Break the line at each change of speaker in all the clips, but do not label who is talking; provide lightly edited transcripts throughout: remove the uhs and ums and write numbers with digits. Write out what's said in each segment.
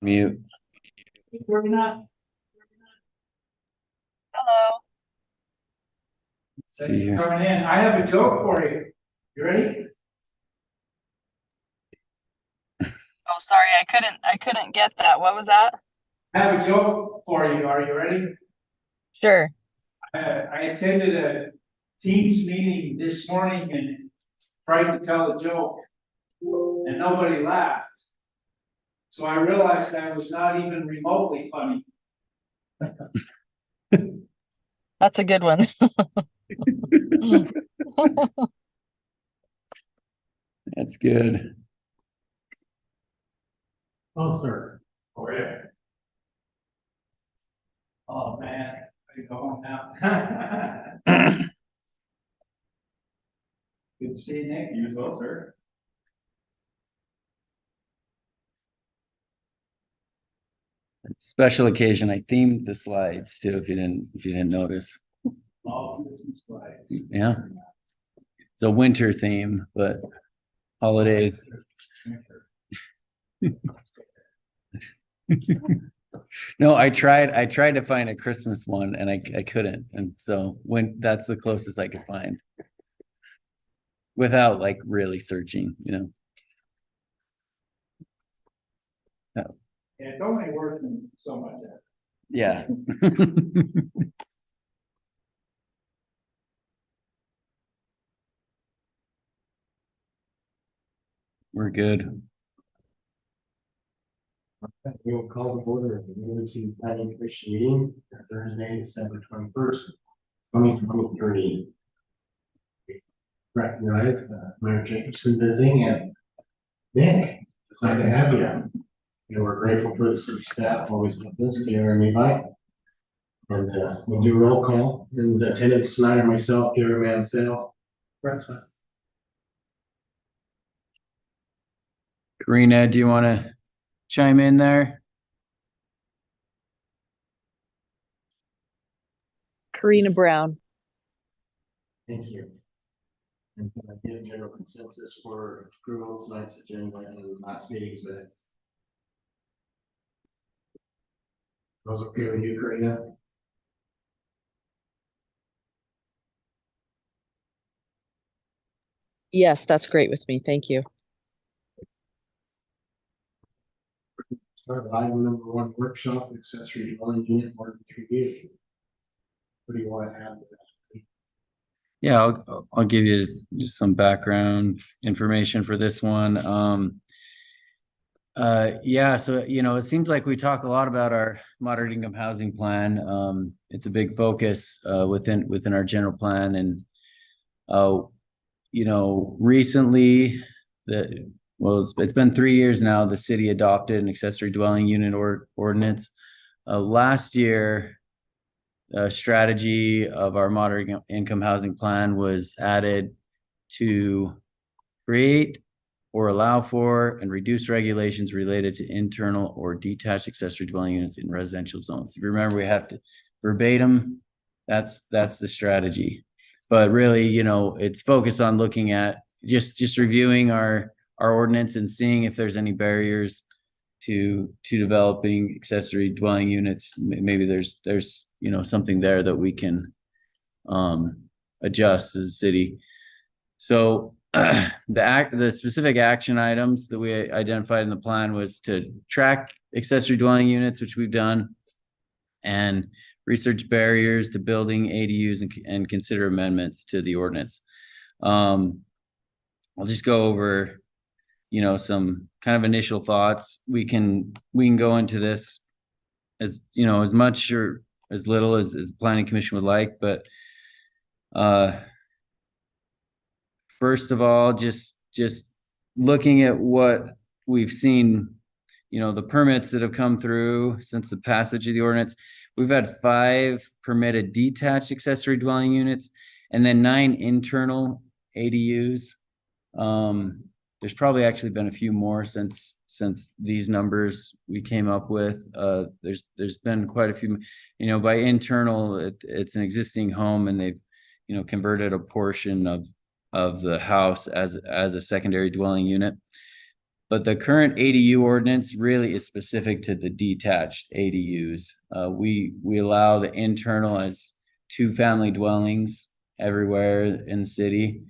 Mute.
We're not.
Hello.
See
Thanks for
here.
coming in. I have a joke for you. You ready?
Oh, sorry, I couldn't get that. What was that?
I have a joke for you. Are you ready?
Sure.
I attended a Teams meeting this morning and tried to tell a joke, and nobody laughed. So I realized I was not even remotely funny.
That's a good one.
That's good.
Oh, sir. Oh, yeah. Oh, man. I go home now. Good to see you, Nick. You as well, sir.
Special occasion. I themed the slides too, if you didn't notice.
All Christmas slides.
Yeah. It's a winter theme, but holiday. No, I tried to find a Christmas one and I couldn't. And so that's the closest I could find without like really searching,
Yeah, it's only working so much.
Yeah. We're good.
We will call to order the Emergency Planning Commission meeting for Thursday, December 21st, 2023. Recognize Mayor Jacobson visiting and Nick, it's nice to have you. And we're grateful for the city staff always with us, Taylor and Levi. And we'll do roll call. And the attendants tonight are myself, Gary Mansell, Brett Swenson.
Karina, do you want to chime in there?
Karina Brown.
Thank you. And can I get general consensus for approval of tonight's agenda and last meeting's minutes? Those okay with you, Karina?
Yes, that's great with me. Thank you.
Start with item number 1, workshop accessory dwelling unit ordinance review. What do you want to add to that?
Yeah, I'll give you just some background information for this one. Yeah, so it seems like we talk a lot about our moderate income housing plan. It's a big focus within our general plan, and recently it's been 3 years now, the city adopted an accessory dwelling unit ordinance. Last year, strategy of our moderate income housing plan was added to create or allow for and reduce regulations related to internal or detached accessory dwelling units in residential zones. If you remember, we have to verbatim, that's the strategy. But really, it's focused on looking at just reviewing our ordinance and seeing if there's any barriers to developing accessory dwelling units. Maybe there's something there that we can adjust as a city. So the specific action items that we identified in the plan was to track accessory dwelling units, which we've done, and research barriers to building ADUs and consider amendments to the ordinance. I'll just go over some kind of initial thoughts. We can go into this as as much or as little as the planning commission would like, but first of all, just looking at what we've seen, the permits that have come through since the passage of the ordinance, we've had 5 permitted detached accessory dwelling units and then 9 internal ADUs. There's probably actually been a few more since these numbers we came up with. There's been quite a few, by internal, it's an existing home and they've, converted a portion of the house as a secondary dwelling unit. but the current ADU ordinance really is specific to the detached ADUs. We allow the internal as 2-family dwellings everywhere in the city.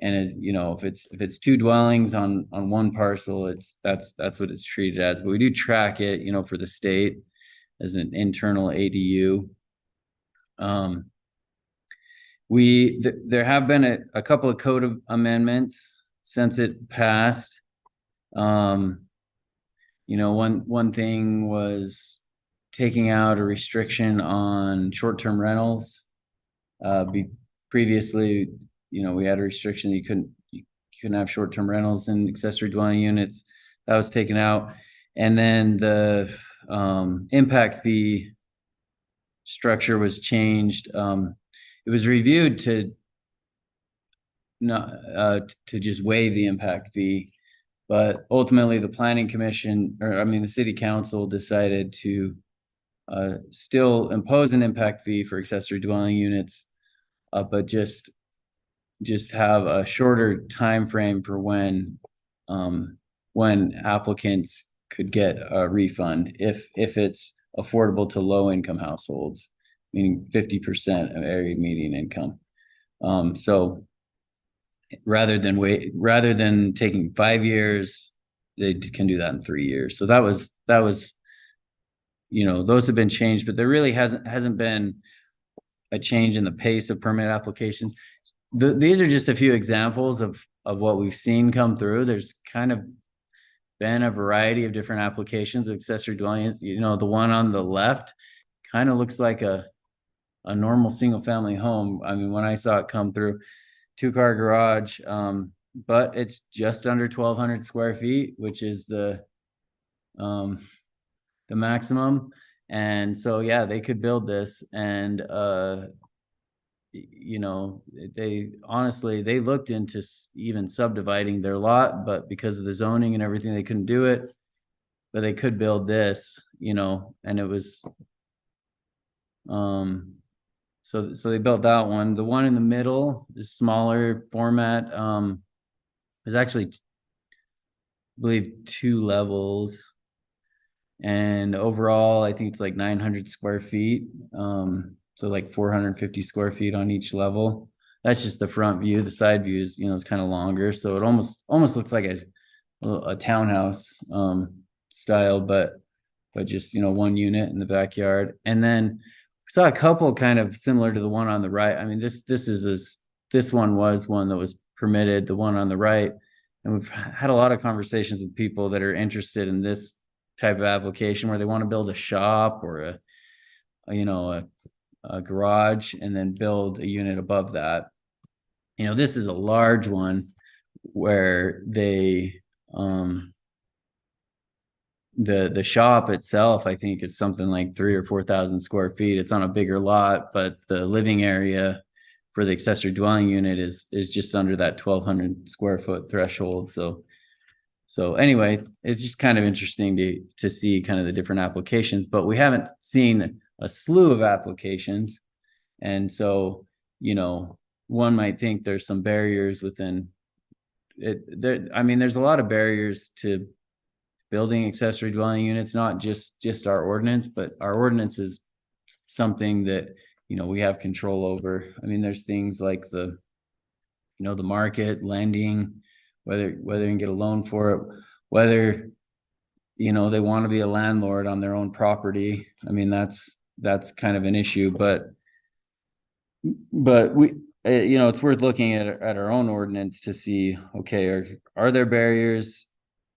And if it's 2 dwellings on one parcel, that's what it's treated as. But we do track it, for the state as an internal ADU. There have been a couple of code amendments since it passed. One thing was taking out a restriction on short-term rentals. Previously, we had a restriction that you couldn't have short-term rentals in accessory dwelling units. That was taken out. And then the impact fee structure was changed. It was reviewed to just waive the impact fee, but ultimately the planning commission, the city council decided to still impose an impact fee for accessory dwelling units, but just have a shorter time frame for when applicants could get a refund if it's affordable to low income households, meaning 50% of area median income. So rather than taking 5 years, they can do that in 3 years. So that was those have been changed, but there really hasn't been a change in the pace of permit applications. These are just a few examples of what we've seen come through. There's kind of been a variety of different applications of accessory dwelling units. The one on the left kind of looks like a normal single family home. When I saw it come through, 2-car garage, but it's just under 1,200 square feet, which is the maximum. And so, yeah, they could build this. And, they looked into even subdividing their lot, but because of the zoning and everything, they couldn't do it. But they could build this, and it was, so they built that one. The one in the middle is smaller format. There's actually, I believe, 2 levels. And overall, I think it's like 900 square feet. So like 450 square feet on each level. That's just the front view. The side view is, is kind of longer. So it almost looks like a townhouse style, but just, one unit in the backyard. And then we saw a couple kind of similar to the one on the right. This one was one that was permitted, the one on the right. And we've had a lot of conversations with people that are interested in this type of application where they want to build a shop or a garage and then build a unit above that. This is a large one where they the shop itself, I think, is something like 3,000 or 4,000 square feet. It's on a bigger lot, but the living area for the accessory dwelling unit is just under that 1,200 square foot threshold. So anyway, it's just kind of interesting to see kind of the different applications, but we haven't seen a slew of applications. And so, one might think there's some barriers within it. There's a lot of barriers to building accessory dwelling units, not just our ordinance, but our ordinance is something that, we have control over. There's things like the market, lending, whether you can get a loan for it, whether, they want to be a landlord on their own property. That's kind of an issue, but we, it's worth looking at our own ordinance to see, okay, are there barriers,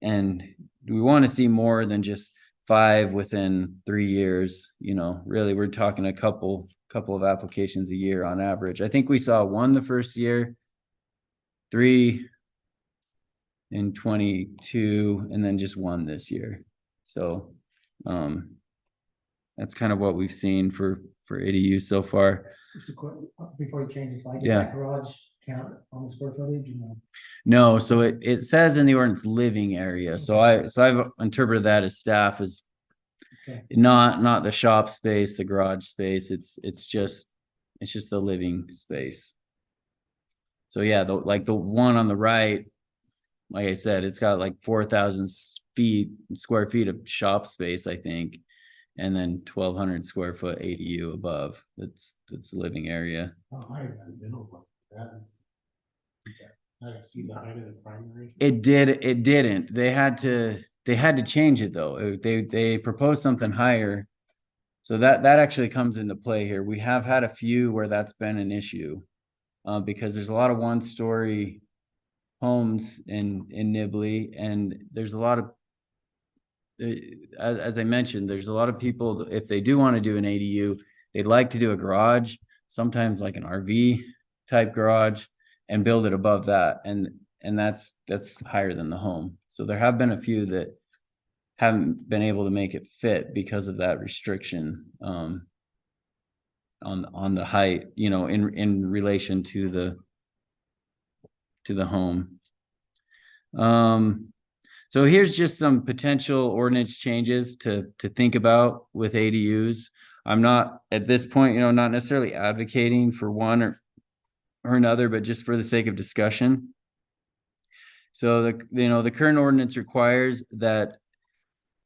and do we want to see more than just 5 within 3 years? Really, we're talking a couple of applications a year on average. I think we saw 1 the first year, 3 in 22, and then just 1 this year. So that's kind of what we've seen for ADU so far.
Just a quick, before you change the slide, does
Yeah.
that garage count on the square footage?
No, so it says in the ordinance living area. So I've interpreted that as staff as
Okay.
not the shop space, the garage space. It's just the living space. So yeah, the one on the right like I said, it's got like 4,000 square feet of shop space, I think. And then 1,200 square foot ADU above. That's the living area.
How high is that middle one? That- I don't see the height of the primary.
It didn't. They had to change it though. They proposed something higher. So that actually comes into play here. We have had a few where that's been an issue. Because there's a lot of one-story homes in Nibley, and there's a lot of, as I mentioned, there's a lot of people, if they do want to do an ADU, they'd like to do a garage, sometimes like an RV type garage, and build it above that. And that's higher than the home. So there have been a few that haven't been able to make it fit because of that restriction on the height, you know, in relation to the home. So here's just some potential ordinance changes to think about with ADUs. I'm not at this point, you know, not necessarily advocating for one or another, but just for the sake of discussion. So the current ordinance requires that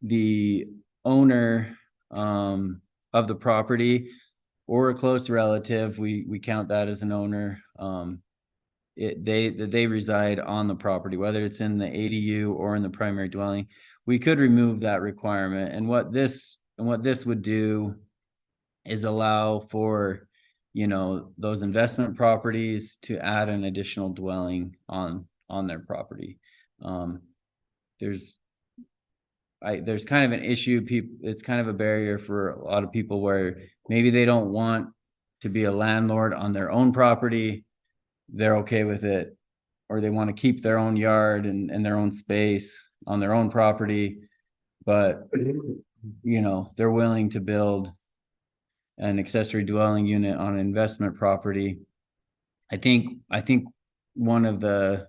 the owner of the property or a close relative, we count that as an owner, they reside on the property, whether it's in the ADU or in the primary dwelling. We could remove that requirement, and what this would do is allow for, you know, those investment properties to add an additional dwelling on their property. There's kind of an issue, it's kind of a barrier for a lot of people where maybe they don't want to be a landlord on their own property. They're okay with it, or they want to keep their own yard and their own space on their own property, but you know, they're willing to build an accessory dwelling unit on an investment property. I think one of the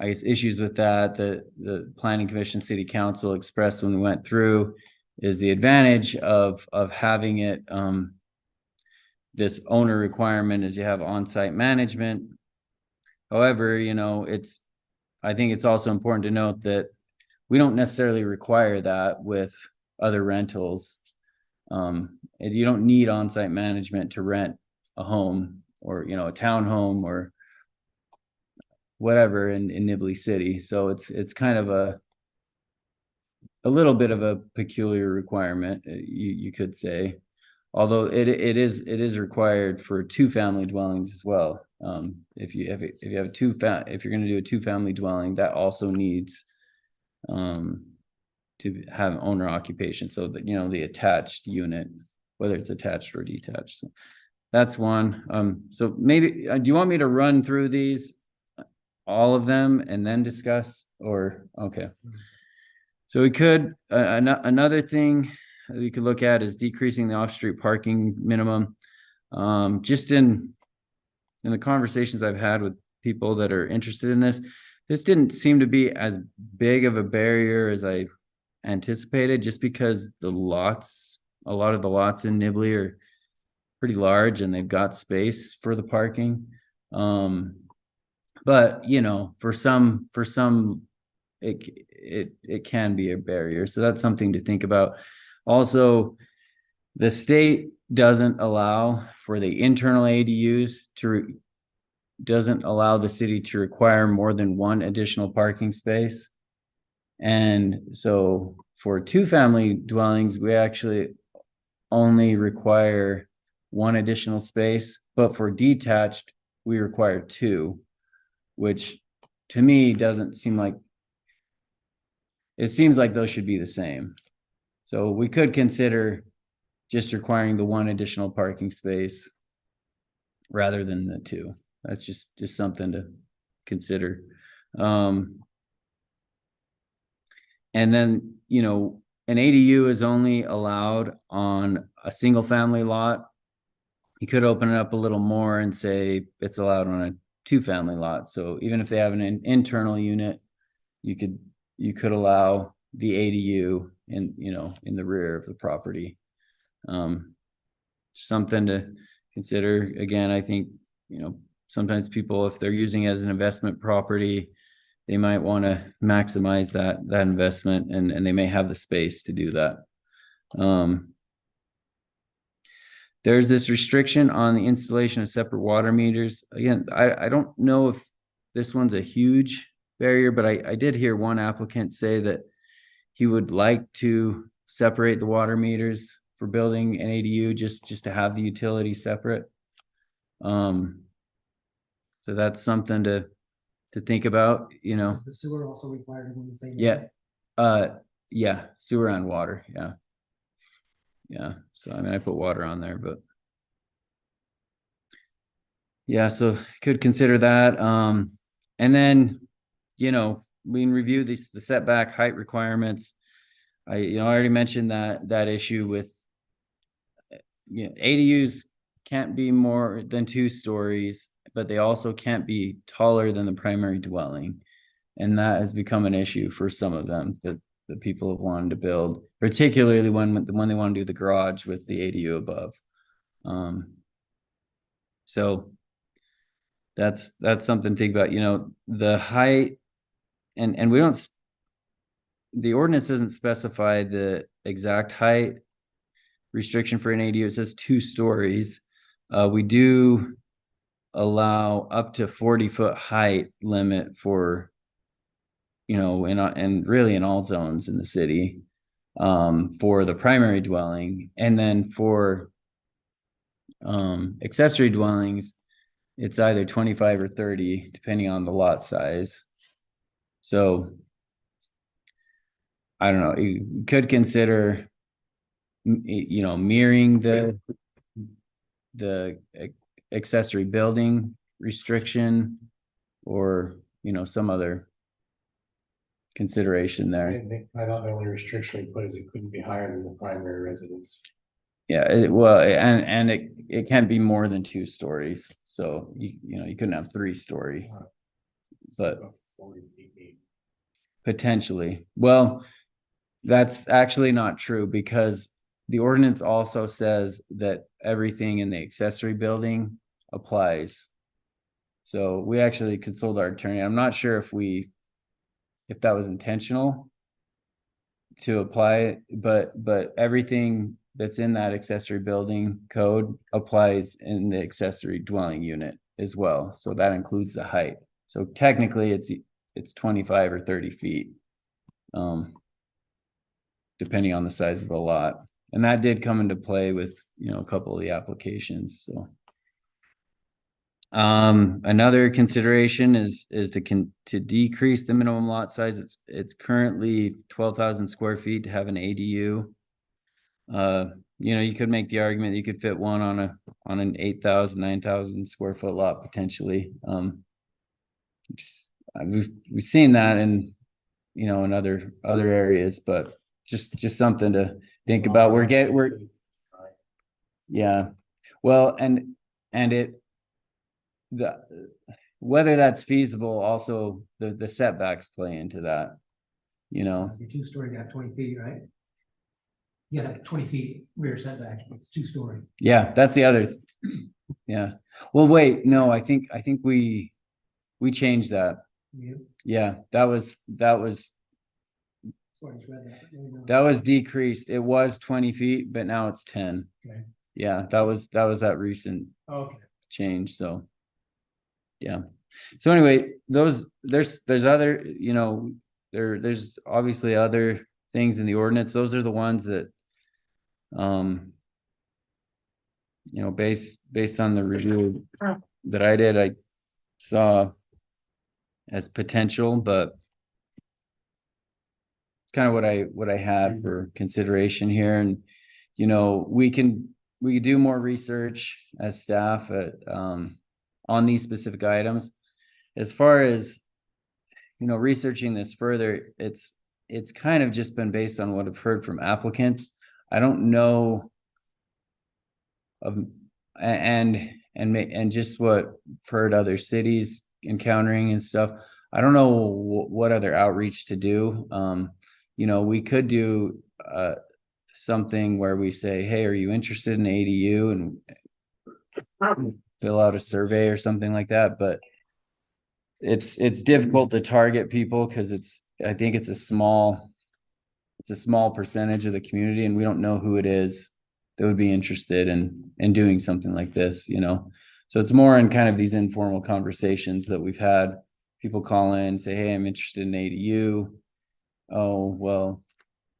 I guess issues with that the planning commission, city council expressed when we went through is the advantage of having it this owner requirement is you have on-site management. However, you know, I think it's also important to note that we don't necessarily require that with other rentals. You don't need on-site management to rent a home or, you know, a townhome or whatever in Nibley City. So it's kind of a little bit of a peculiar requirement, you could say. Although it is required for 2-family dwellings as well. If you're going to do a 2-family dwelling, that also needs to have owner occupation. So that, you know, the attached unit, whether it's attached or detached. So that's one. So maybe do you want me to run through these, all of them, and then discuss, or okay? So we could another thing we could look at is decreasing the off-street parking minimum. Just in the conversations I've had with people that are interested in this didn't seem to be as big of a barrier as I anticipated, just because a lot of the lots in Nibley are pretty large and they've got space for the parking. But you know, for some it can be a barrier. So that's something to think about. Also, the state doesn't allow for the internal ADUs doesn't allow the city to require more than one additional parking space. And so for 2-family dwellings, we actually only require one additional space, but for detached, we require 2, which to me doesn't seem like, it seems like those should be the same. So we could consider just requiring the 1 additional parking space rather than the 2. That's just something to consider. And then, you know, an ADU is only allowed on a 1-family lot. You could open it up a little more and say it's allowed on a 2-family lot. So even if they have an internal unit, you could allow the ADU in, you know, in the rear of the property. Something to consider. Again, I think, you know, sometimes people, if they're using it as an investment property, they might want to maximize that investment, and they may have the space to do that. There's this restriction on the installation of separate water meters. Again, I don't know if this one's a huge barrier, but I did hear one applicant say that he would like to separate the water meters for building an ADU, just to have the utility separate. So that's something to think about, you know.
Is the sewer also required in the same?
Yeah. Yeah, sewer and water, yeah. Yeah, so I mean, I put water on there, but yeah, so could consider that. And then, you know, we can review the setback height requirements. I already mentioned that issue with, ADUs can't be more than 2 stories, but they also can't be taller than the primary dwelling. And that has become an issue for some of them that people have wanted to build, particularly when they want to do the garage with the ADU above. So that's something to think about, the height, and we don't, the ordinance doesn't specify the exact height restriction for an ADU. It says 2 stories. We do allow up to 40-foot height limit for, and really in all zones in the city, for the primary dwelling. And then for accessory dwellings, it's either 25 or 30, depending on the lot size. So I don't know, you could consider, mirroring the accessory building restriction, or, some other consideration there.
I thought the only restriction we put is it couldn't be higher than the primary residence.
Yeah, and it can't be more than 2 stories. So you couldn't have 3-story, but
40 feet.
potentially. Well, that's actually not true, because the ordinance also says that everything in the accessory building applies. So we actually consulted our attorney. I'm not sure if that was intentional to apply it, but everything that's in that accessory building code applies in the accessory dwelling unit as well. So that includes the height. So technically it's 25 or 30 feet, depending on the size of the lot. And that did come into play with, a couple of the applications. So another consideration is to decrease the minimum lot size. It's currently 12,000 square feet to have an ADU. You could make the argument that you could fit one on an 8,000, 9,000 square foot lot potentially. We've seen that in other areas, but just something to think about. Yeah, well, and whether that's feasible, also the setbacks play into that,
Your 2-story, you got 20 feet, right? You got 20 feet rear setback, it's 2-story.
Yeah, that's the other. Yeah, well, wait, no, I think we changed that. Yeah, that was decreased. It was 20 feet, but now it's 10.
Okay.
Yeah, that was that recent
Okay.
change. So yeah. So anyway, there's other, there's obviously other things in the ordinance. Those are the ones that, based on the review that I did, I saw as potential, but it's kind of what I had for consideration here. And we can do more research as staff on these specific items. As far as researching this further, it's kind of just been based on what I've heard from applicants. I don't know and just what I've heard other cities encountering and stuff. I don't know what other outreach to do. We could do something where we say, hey, are you interested in ADU? And fill out a survey or something like that, but it's difficult to target people because I think it's a small percentage of the community, and we don't know who it is that would be interested in doing something like this, you know? So it's more in kind of these informal conversations that we've had. People call in, say, hey, I'm interested in ADU. Oh, well,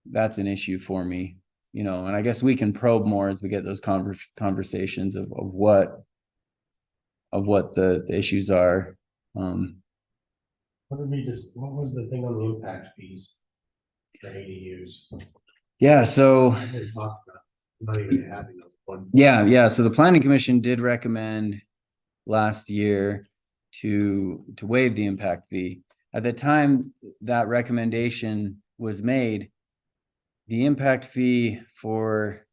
that's an issue for me, you know, and I guess we can probe more as we get those conversations of what the issues are.
What was the thing on the impact fees for ADUs?
Yeah, so
We talked about not even having those one.
yeah. So the planning commission did recommend last year to waive the impact fee. At the time that recommendation was made, the impact fee for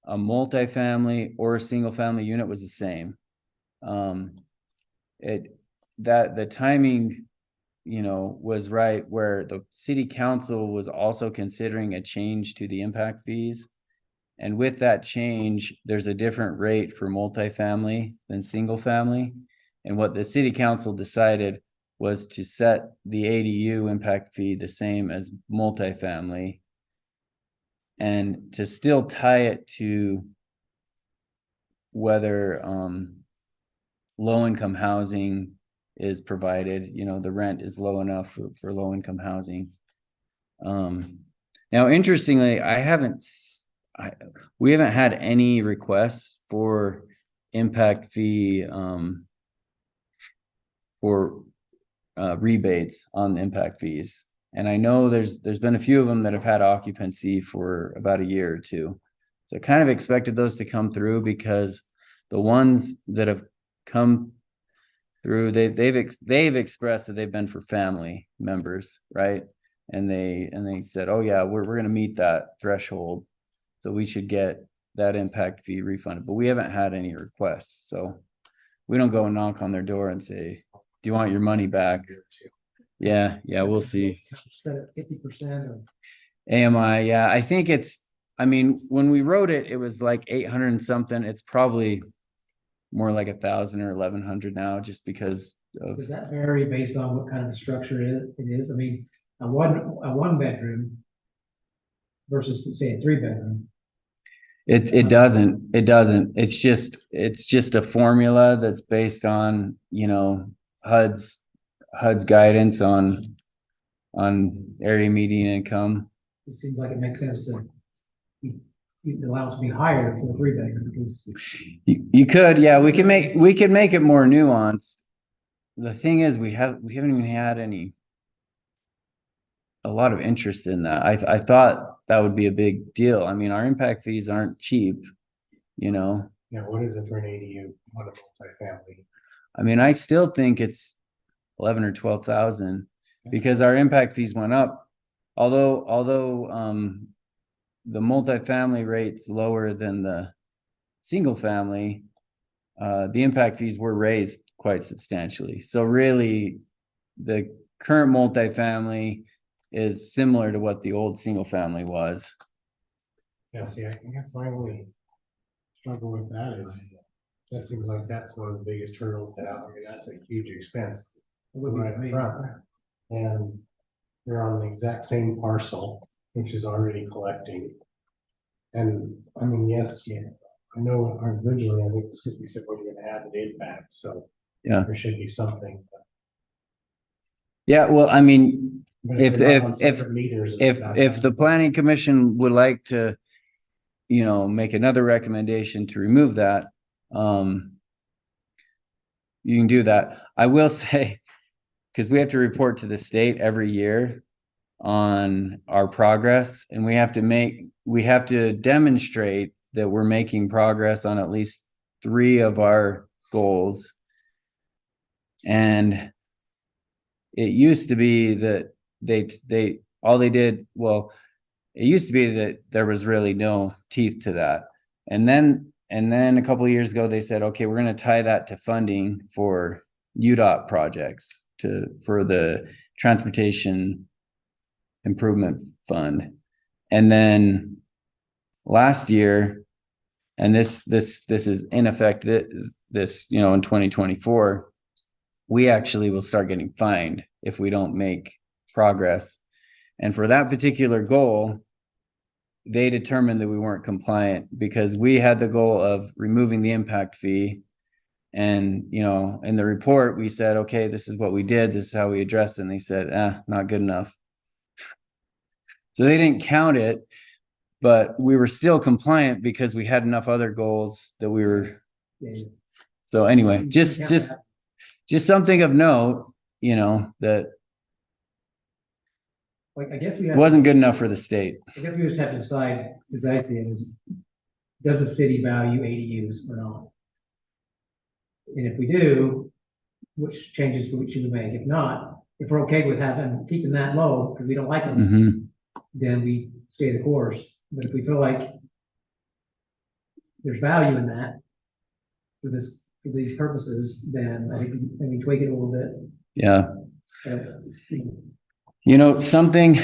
a multifamily or a single family unit was the same. The timing, you know, was right where the city council was also considering a change to the impact fees. And with that change, there's a different rate for multifamily than single family. And what the city council decided was to set the ADU impact fee the same as multifamily, and to still tie it to whether low-income housing is provided, you know, the rent is low enough for low-income housing. Now, interestingly, we haven't had any requests for impact fee for rebates on impact fees. And I know there's been a few of them that have had occupancy for about a year or two. So I kind of expected those to come through, because the ones that have come through, they've expressed that they've been for family members, right? And they said, oh yeah, we're going to meet that threshold, so we should get that impact fee refunded. But we haven't had any requests, so we don't go and knock on their door and say, do you want your money back? Yeah, we'll see.
Set at 50% of.
AMI, yeah, I think I mean, when we wrote it, it was like 800 and something. It's probably more like 1,000 or 1,100 now, just because of.
Does that vary based on what kind of a structure it is? I mean, a one bedroom versus, say, a 3-bedroom.
It doesn't. It's just a formula that's based on, you know, HUD's guidance on area median income.
It seems like it makes sense to the allowance to be higher for the 3-bedroom, because
You could, yeah, we could make it more nuanced. The thing is, we haven't even had a lot of interest in that. I thought that would be a big deal. I mean, our impact fees aren't cheap, you know.
Yeah, what is it for an ADU on a multifamily?
I mean, I still think it's 11 or 12,000, because our impact fees went up. Although the multifamily rate's lower than the single family, the impact fees were raised quite substantially. So really, the current multifamily is similar to what the old single family was.
Yeah, see, I guess my only struggle with that is, that seems like that's one of the biggest hurdles to have. I mean, that's a huge expense right up front. And they're on the exact same parcel, which is already collecting. And I mean, yes, yeah, I know originally, I think we said we're gonna add the impact, so
Yeah.
there should be something.
Yeah, well, I mean,
But
if
they're not on separate meters and stuff,
if the planning commission would like to, you know, make another recommendation to remove that, you can do that. I will say, because we have to report to the state every year on our progress, and we have to demonstrate that we're making progress on at least 3 of our goals. And it used to be that it used to be that there was really no teeth to that. And then a couple of years ago, they said, okay, we're going to tie that to funding for UDOT projects for the Transportation Improvement Fund. And then last year, and this is in effect, this, you know, in 2024, we actually will start getting fined if we don't make progress. And for that particular goal, they determined that we weren't compliant because we had the goal of removing the impact fee. And, you know, in the report, we said, okay, this is what we did. This is how we addressed it. And they said, not good enough. So they didn't count it, but we were still compliant because we had enough other goals that we were.
Yeah.
So anyway,
You
just
count
just
that.
just something of note, you know, that
Like, I guess we
it
have.
wasn't good enough for the state.
I guess we just have to decide, as I see it, is, does the city value ADUs or not? And if we do, which changes should we make? If not, if we're okay with keeping that low, because we don't like them,
Mhm.
then we stay the course. But if we feel like there's value in that for these purposes, then I think we tweak it a little bit.
Yeah.
Uh,
You know, something,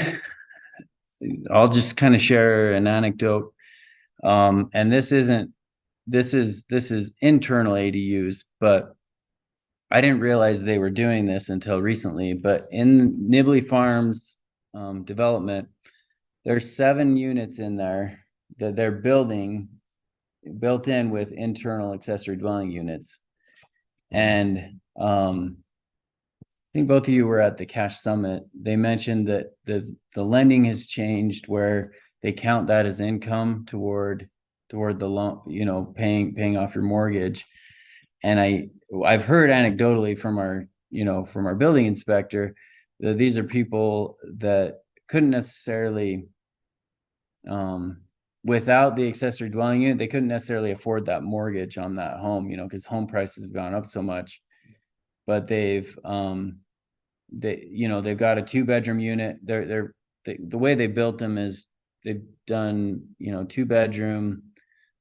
I'll just kind of share an anecdote. And this is internal ADUs, but I didn't realize they were doing this until recently. But in Nibley Farms development, there's 7 units in there that they're built in with internal accessory dwelling units. And I think both of you were at the Cash Summit. They mentioned that the lending has changed where they count that as income toward the loan, you know, paying off your mortgage. And I've heard anecdotally from our building inspector that these are people that couldn't necessarily, without the accessory dwelling unit, they couldn't necessarily afford that mortgage on that home, you know, because home prices have gone up so much. But they've got a 2-bedroom unit. The way they built them is they've done, you know, 2-bedroom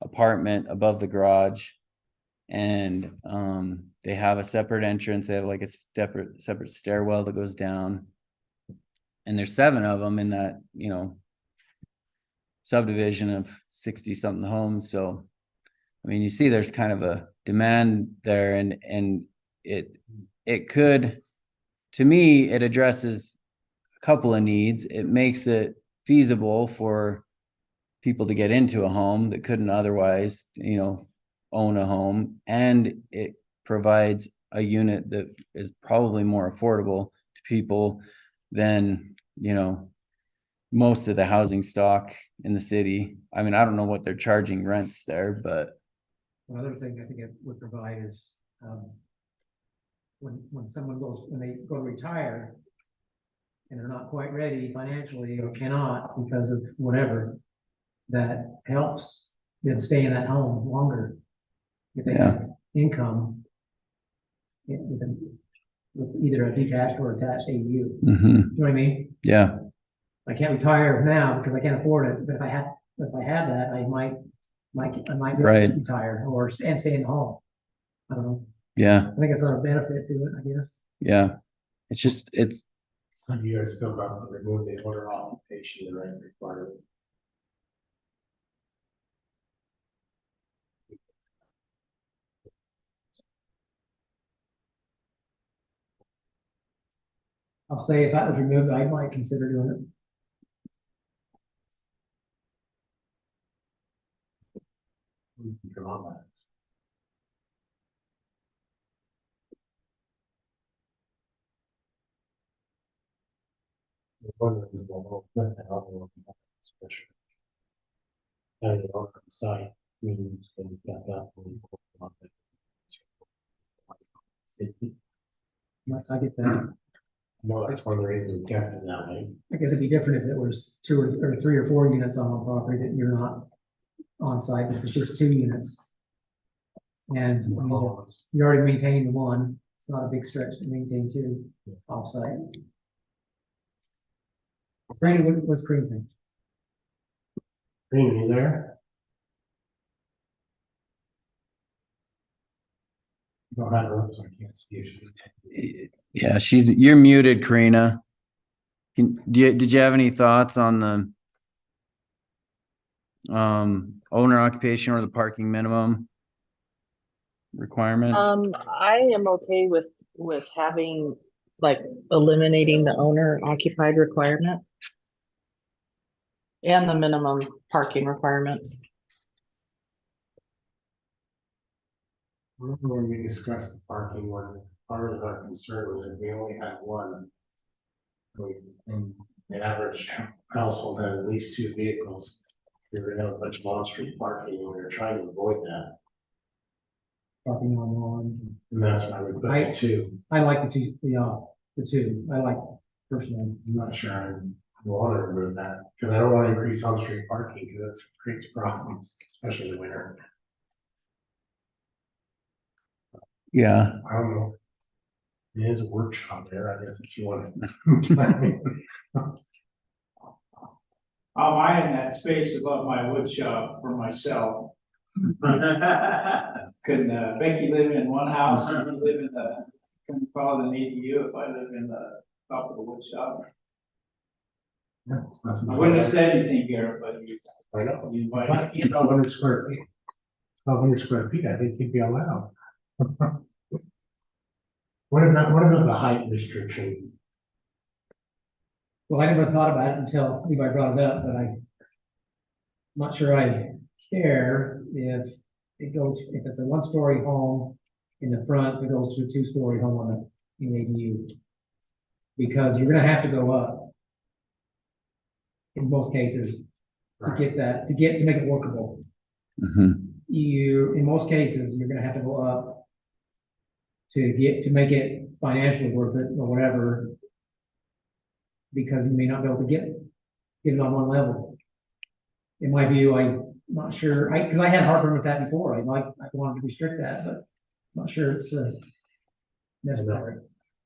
apartment above the garage, and they have a separate entrance. They have like a separate stairwell that goes down, and there's 7 of them in that, you know, subdivision of 60 something homes. So I mean, you see there's kind of a demand there, and it could, to me, it addresses a couple of needs. It makes it feasible for people to get into a home that couldn't otherwise, you know, own a home, and it provides a unit that is probably more affordable to people than, you know, most of the housing stock in the city. I mean, I don't know what they're charging rents there, but
Another thing I think it would provide is, when they go to retire and they're not quite ready financially or cannot because of whatever, that helps them stay in that home longer. If they have income with either a detached or attached ADU. You know what I mean?
Yeah.
I can't retire now because I can't afford it, but if I had that, I might be able to retire and stay in the home. I don't know.
Yeah.
I think it's not a benefit to it, I guess.
Yeah. It's
Some years ago, about to remove the order occupation and rent requirement.
I'll say if that was removed, I might consider doing it.
Having on site means when you've got that.
I get that.
No, that's one of the reasons we kept it that way.
I guess it'd be different if it was 2 or 3 or 4 units on a property that you're not on site, if it's just 2 units. And I mean, you're already maintaining the one, it's not a big stretch to maintain 2 off-site. Brandon, what's Cream think?
Green, you there? Don't have her up, so I can't see if she.
yeah, you're muted, Karina. Did you have any thoughts on the? Owner occupation or the parking minimum requirements.
I am okay with having, like, eliminating the owner occupied requirement. And the minimum parking requirements.
Remember when we discussed the parking, one part of our concern was if we only had one. And the average household had at least two vehicles. We were gonna have a bunch of on-street parking, and we were trying to avoid that,
Parking on lawns.
and that's why we put
I-
the two.
I like the two, the two, I like personally.
I'm not sure I want to remove that, because I don't want to increase on-street parking, because that creates problems, especially in the winter.
Yeah.
I don't know. It is a workshop there, I guess, if you want to.
I in that space above my wood shop for myself. Could Becky live in one house, and you live in the, can call it an ADU if I live in the top of the wood shop? I wouldn't have said anything here, but you.
I know.
You
It's
might.
like 1,200 square feet. 1,200 square feet, I think you'd be allowed. What about the height restriction?
Well, I never thought about it until Levi brought it up, but I'm not sure I care if it goes, if it's a one-story home in the front, it goes to a two-story home on an ADU. Because you're gonna have to go up. In most cases, to
Right.
get that, to make it workable.
Mhm.
In most cases, you're gonna have to go up to make it financially worth it or whatever. Because you may not be able to get it on one level. In my view, I'm not sure, because I had heartburn with that before, I wanted to restrict that, but I'm not sure it's necessary.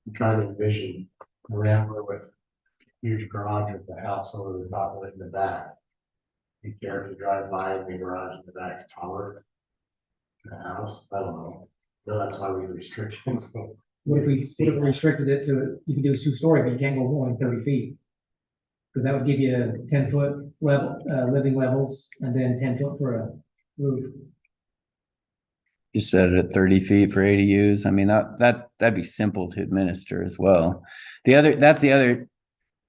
I'm trying to envision a rambler with huge garage with the house over the top of it in the back. You care to drive by and the garage in the back's taller than the house, I don't know. No, that's why we restricted, so.
What if we restricted it to, you can do a two-story, but you can't go more than 30 feet? Because that would give you a 10-foot level, living levels, and then 10 foot for a roof.
You set it at 30 feet for ADUs. I mean, that'd be simple to administer as well. That's the other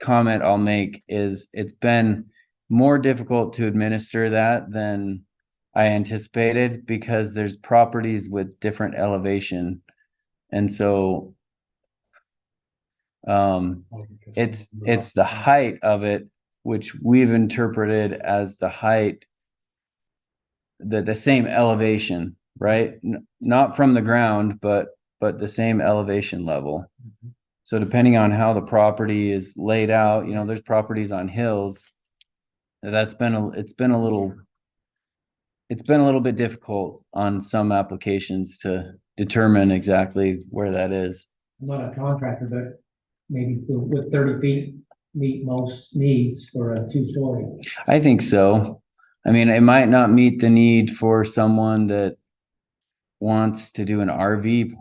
comment I'll make is it's been more difficult to administer that than I anticipated because there's properties with different elevation. And so it's the height of it, which we've interpreted as the height, the same elevation, right? Not from the ground, but the same elevation level. So depending on how the property is laid out, there's properties on hills. It's been a little bit difficult on some applications to determine exactly where that is.
I'm not a contractor, but maybe with 30 feet meet most needs for a two-story.
I think so. I mean, it might not meet the need for someone that wants to do an RV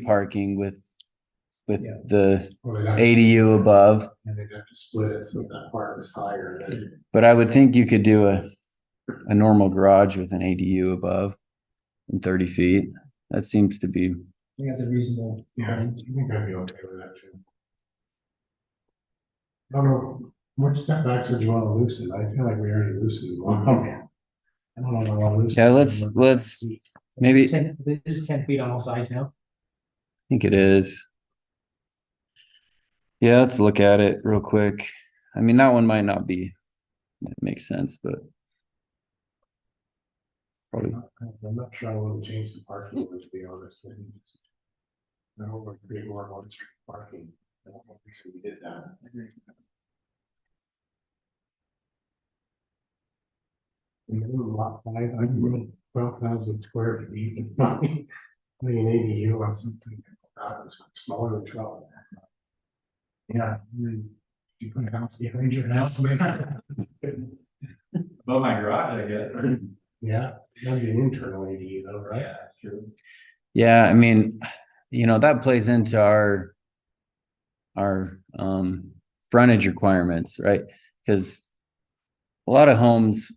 parking with
Yeah.
the ADU above.
And they'd have to split it so that part is higher than.
But I would think you could do a normal garage with an ADU above and 30 feet. That seems to be,
I think that's a reasonable.
Yeah, I think I'd be okay with that too. I don't know, which setbacks would you want to loosen? I feel like we already loosened one. I don't know if I want to loosen.
Yeah, let's maybe, I
This is 10 feet on all sides now.
think it is. Yeah, let's look at it real quick. I mean, that one might not be, it makes sense, but probably.
I'm not sure I want to change the parking, to be honest with you. I don't want to create more on-street parking. I don't want to we did that. Minimum lot size, I'm running 12,000 square feet. I mean, an ADU on something that's smaller than 12. Yeah. You put a house behind your house.
Above my garage, I guess.
Yeah, that'd be an internal ADU though, right?
Yeah, that's true.
Yeah, I mean, that plays into our frontage requirements, right? Because a lot of homes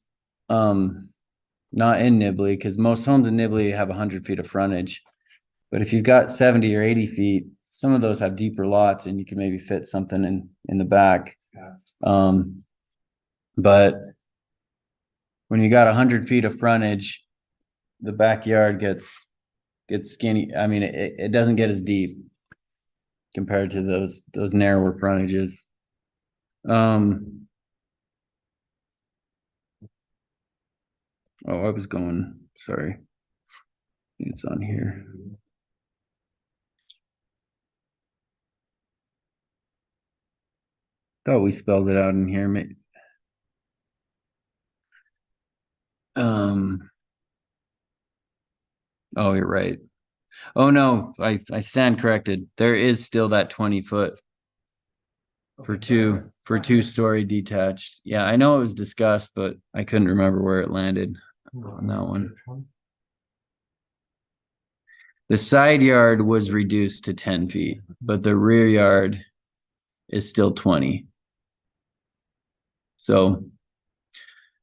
not in Nibley, because most homes in Nibley have 100 feet of frontage. But if you've got 70 or 80 feet, some of those have deeper lots and you can maybe fit something in the back. But when you got 100 feet of frontage, the backyard gets skinny. I mean, it doesn't get as deep compared to those narrower frontages. Oh, I was going, sorry. It's on here. Thought we spelled it out in here. Oh, you're right. Oh, no, I stand corrected. There is still that 20 foot for two-story detached. Yeah, I know it was discussed, but I couldn't remember where it landed on that one. The side yard was reduced to 10 feet, but the rear yard is still 20. So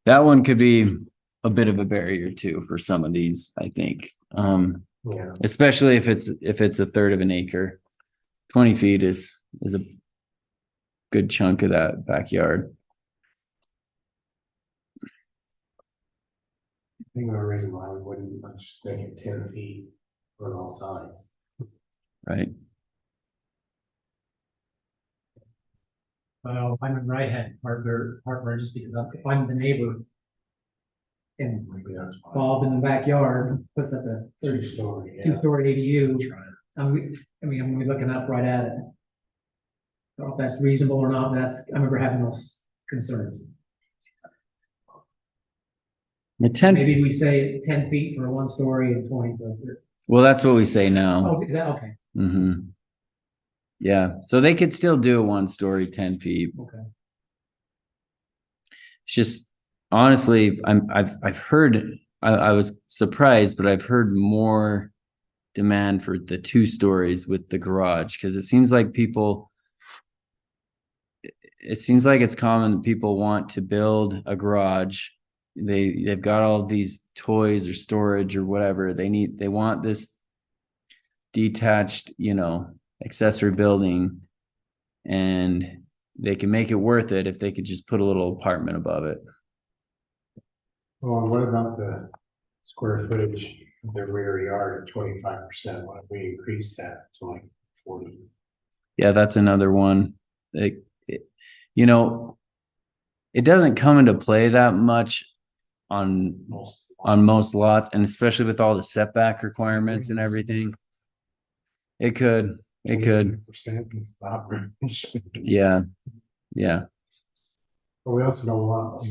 that one could be a bit of a barrier too for some of these, I think.
Yeah.
Especially if it's a third of an acre. 20 feet is a good chunk of that backyard.
I think the reason why we wouldn't just make it 10 feet on all sides.
Right.
Well, I'm in right-hand heartburn just because if I'm the neighbor and
Maybe that's why.
Bob in the backyard puts up a
Two-story, yeah.
two-story ADU, I'm gonna be looking up right at it. I don't know if that's reasonable or not, but I remember having those concerns.
The 10,
Maybe we say 10 feet for a 1-story and 20 for a.
well, that's what we say now.
Oh, is that okay?
Mm-hmm. Yeah, so they could still do a 1-story, 10 feet.
Okay.
It's just, honestly, I've heard, I was surprised, but I've heard more demand for the 2 stories with the garage, because it seems like it's common that people want to build a garage. They've got all these toys or storage or whatever. They want this detached, accessory building, and they can make it worth it if they could just put a little apartment above it.
Well, what about the square footage of the rear yard at 25%? What if we increase that to like 40?
Yeah, that's another one. It doesn't come into play that much on most lots, and especially with all the setback requirements and everything. It could.
Percent is not very much.
Yeah.
But we also don't want,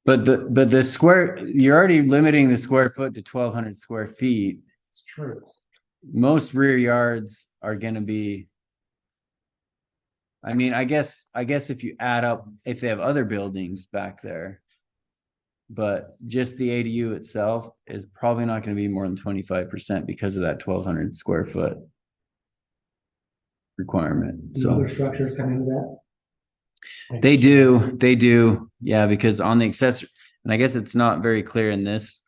But the square, you're already limiting the square foot to 1,200 square feet.
it's true.
Most rear yards are gonna be. I mean, I guess if you add up, if they have other buildings back there. But just the ADU itself is probably not gonna be more than 25% because of that 1,200 square foot requirement,
Do
so.
other structures come into that?
They do, yeah, because on the accessory, and I guess it's not very clear in this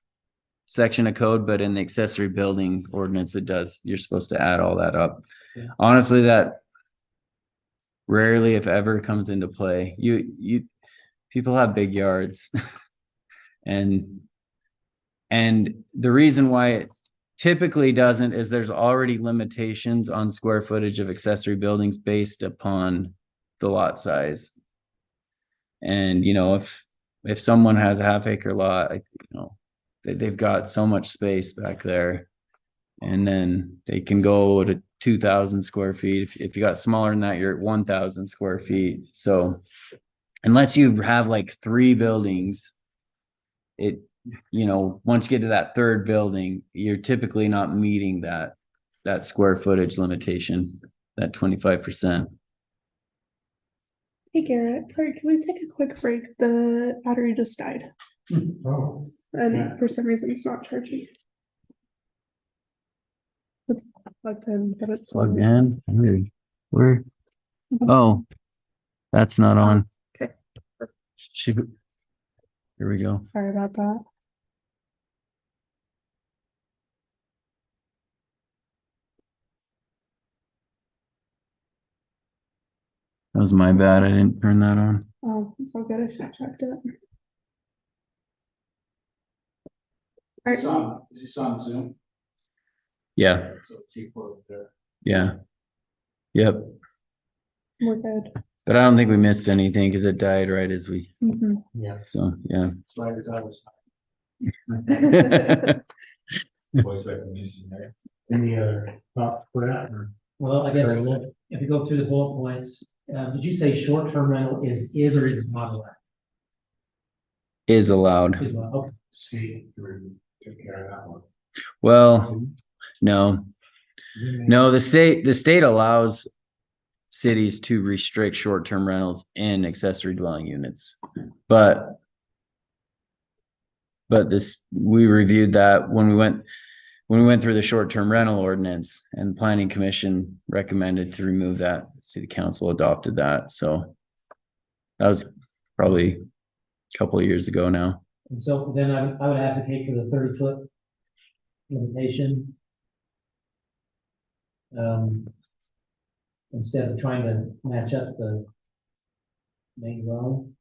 section of code, but in the accessory building ordinance, it does, you're supposed to add all that up.
Yeah.
Honestly, that rarely, if ever, comes into play. People have big yards. And the reason why it typically doesn't is there's already limitations on square footage of accessory buildings based upon the lot size. And if someone has a half-acre lot, they've got so much space back there, and then they can go to 2,000 square feet. If you got smaller than that, you're at 1,000 square feet. So unless you have like 3 buildings, once you get to that third building, you're typically not meeting that square footage limitation, that 25%.
Hey Garrett, sorry, can we take a quick break? The battery just died.
Oh,
And
Yeah.
for some reason it's not charging. It's plugged in, but it's
Plugged in. Weird. Where? Oh, that's not on.
Okay.
Should Here we go.
Sorry about that.
That was my bad. I didn't turn that on.
Oh, it's all good. I should have checked it. All
Is
right.
this on Zoom?
Yeah,
So people there.
yeah. Yep.
We're good.
But I don't think we missed anything because it died right as we,
Mhm.
Yes.
so, yeah.
As right as I was.
Voice recognition there.
Any other thoughts for that or?
Well, I guess
Brenda?
if we go through the bullet points, did you say short-term rental is or is not allowed?
Is allowed.
Is allowed, okay.
See, took care of that one.
Well, no, no, the state allows cities to restrict short-term rentals in accessory dwelling units. But this, we reviewed that when we went through the short-term rental ordinance, and the planning commission recommended to remove that. City council adopted that, so that was probably a couple of years ago now.
And so then I would advocate for the 30-foot limitation. Instead of trying to match up the main dwelling.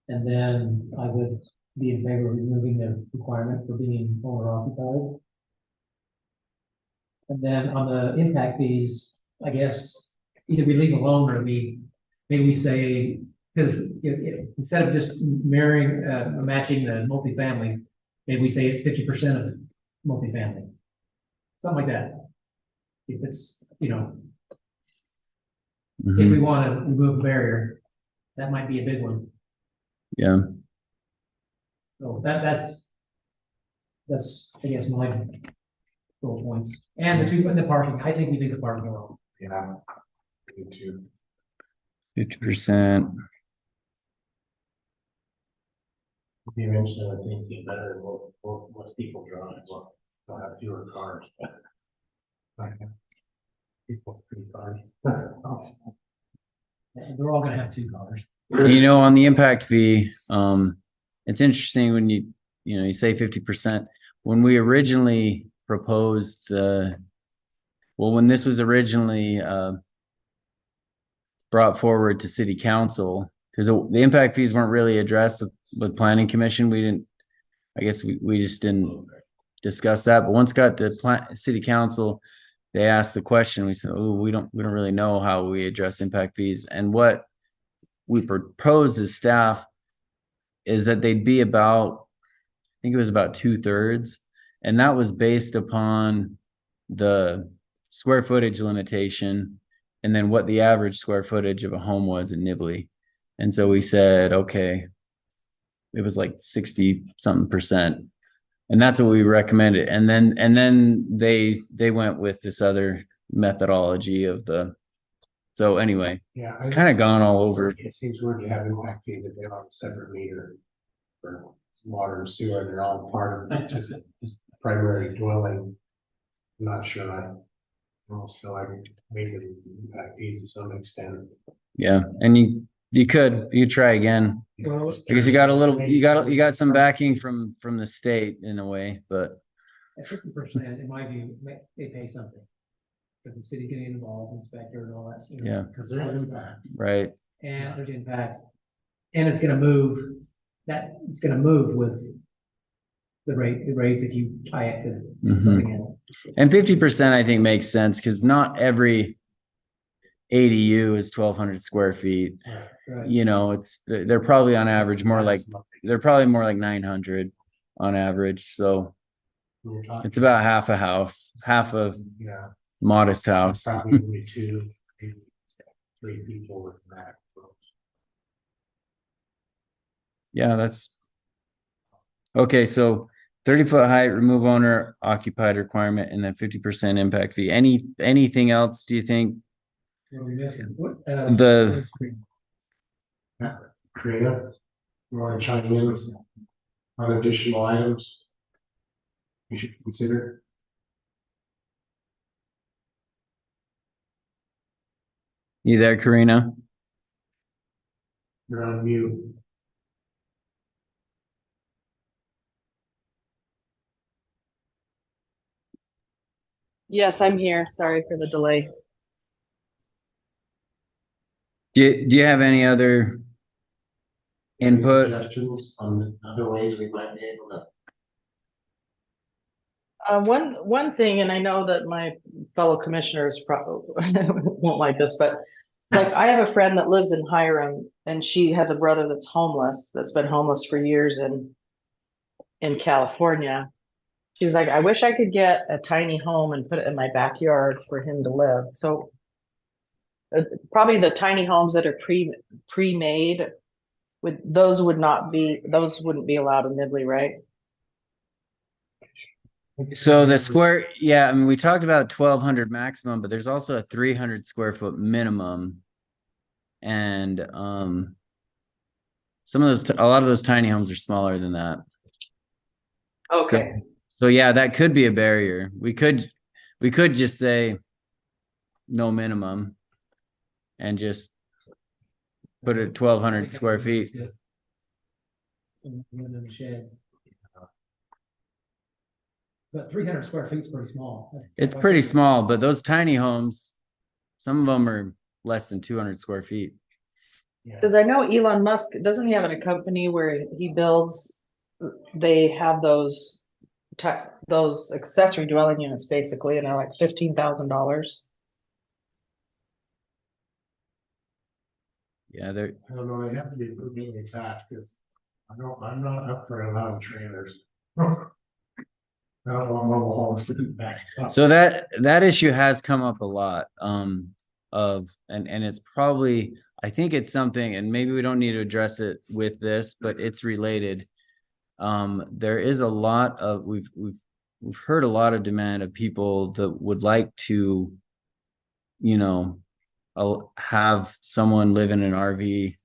And then I would be in favor of removing the requirement for being owner occupied. And then on the impact fees, I guess either we leave alone or maybe we say, because instead of just mirroring, matching the multifamily, maybe we say it's 50% of multifamily. Something like that. If it's, if we want to remove a barrier, that might be a big one.
Yeah,
So that's, I guess, my bullet points. And the parking, I think we did the parking wrong.
Yeah. Me too.
50%.
Eventually, when things get better, most people drive, they'll have fewer cars. People, pretty cars.
They're all gonna have 2 cars.
On the impact fee, it's interesting when you say 50%. When we originally proposed, when this was originally brought forward to city council, because the impact fees weren't really addressed with planning commission. I guess we just didn't discuss that. But once it got to city council, they asked the question. We said, "Oh, we don't really know how we address impact fees." And what we proposed as staff is that they'd be about, I think it was about 2/3, and that was based upon the square footage limitation and then what the average square footage of a home was in Nibley. And so we said, okay, it was like 60-something%. And that's what we recommended. And then they went with this other methodology of so anyway,
Yeah.
it's kind of gone all over.
It seems weird to have impact fees if they're on a separate meter for water and sewer, they're all part of just primary dwelling. I'm not sure. I almost feel like maybe impact fees to some extent.
Yeah. And you try again.
Well,
Because you got some backing from the state in a way, but
at 50%, in my view, they pay something. Because the city getting involved, inspector and all that.
Yeah.
Because there's impact.
right.
And there's impact. And it's gonna move, with the rates if you tie it to something else.
And 50% I think makes sense because not every ADU is 1,200 square feet.
Right.
They're probably on average they're probably more like 900 on average. So it's about half a house, half a
Yeah.
modest house.
Probably only 2, maybe 3 people with that.
Yeah, that's okay. So 30-foot height, remove owner occupied requirement, and then 50% impact fee. Anything else do you think?
What are we missing?
Karina, you want to chime in on additional items we should consider?
You there, Karina?
You're on mute.
Yes, I'm here. Sorry for the delay.
Do you have any other
Any
input?
Suggestions on other ways we might be able to.
One thing, and I know that my fellow commissioners probably won't like this, but like I have a friend that lives in Hiram and she has a brother that's homeless, that's been homeless for years in California. She's like, I wish I could get a tiny home and put it in my backyard for him to live. So probably the tiny homes that are pre-made those wouldn't be allowed in Nibley, right?
So the square, yeah, I mean, we talked about 1,200 maximum, but there's also a 300 square foot minimum. And a lot of those tiny homes are smaller than that.
Okay.
So yeah, that could be a barrier. We could just say no minimum and just put it at 1,200 square feet.
Shed. But 300 square feet is pretty small.
It's pretty small, but those tiny homes, some of them are less than 200 square feet.
Because I know Elon Musk, doesn't he have a company where he builds, they have those accessory dwelling units basically, and they're like $15,000.
Yeah, they're
I don't know, they have to be moving attached, because I'm not up for allowing trailers. I don't want mobile homes to be back up.
so that issue has come up a lot. And it's probably, I think it's something, and maybe we don't need to address it with this, but it's related. There is a lot of we've heard a lot of demand of people that would like to, have someone live in an RV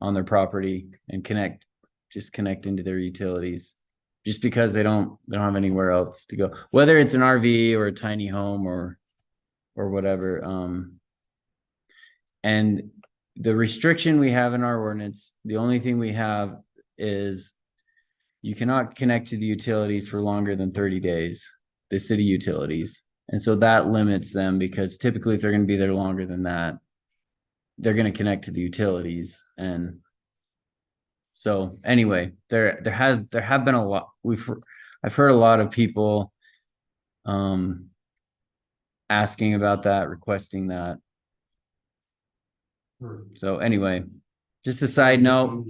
on their property and connect into their utilities, just because they don't have anywhere else to go, whether it's an RV or a tiny home or whatever. And the restriction we have in our ordinance, the only thing we have is you cannot connect to the utilities for longer than 30 days, the city utilities. And so that limits them, because typically if they're going to be there longer than that, they're going to connect to the utilities. And so anyway, there have been a lot, I've heard a lot of people asking about that, requesting that. So anyway, just a side note,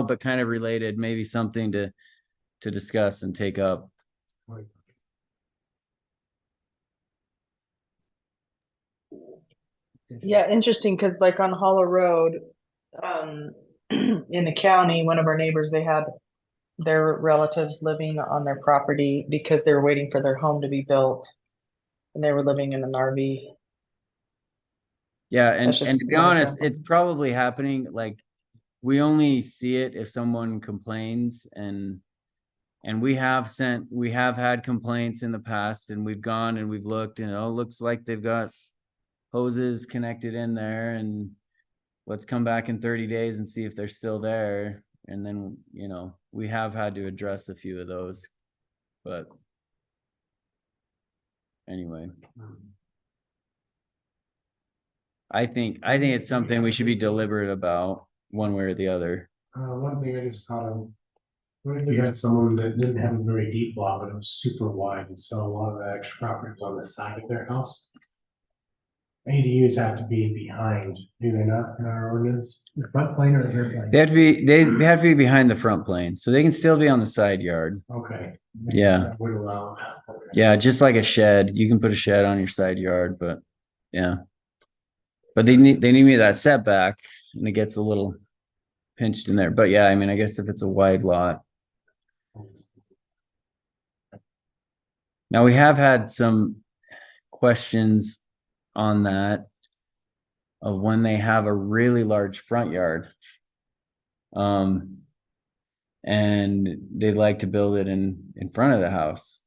but kind of related, maybe something to discuss and take up.
Yeah, interesting, because like on Hollow Road, in the county, one of our neighbors, they had their relatives living on their property because they were waiting for their home to be built. And they were living in an RV.
Yeah, and
That's just
to be
one
honest,
example.
it's probably happening. Like, we only see it if someone complains, and we have had complaints in the past, and we've gone and we've looked, and looks like they've got hoses connected in there, and let's come back in 30 days and see if they're still there. And then, we have had to address a few of those, but anyway. I think it's something we should be deliberate about, one way or the other.
One thing I just thought of, what if we had someone that didn't have a very deep lot, but it was super wide, and so a lot of the extra property was on the side of their house? ADUs have to be behind, do they not, in our ordinance?
The front plane or the rear plane?
They have to be behind the front plane, so they can still be on the side yard.
Okay.
Yeah.
That would allow that. Okay.
Yeah, just like a shed. You can put a shed on your side yard, but yeah. But they need me that setback, and it gets a little pinched in there. But yeah, I mean, I guess if it's a wide lot. Now, we have had some questions on that of when they have a really large front yard. And they'd like to build it in front of the house.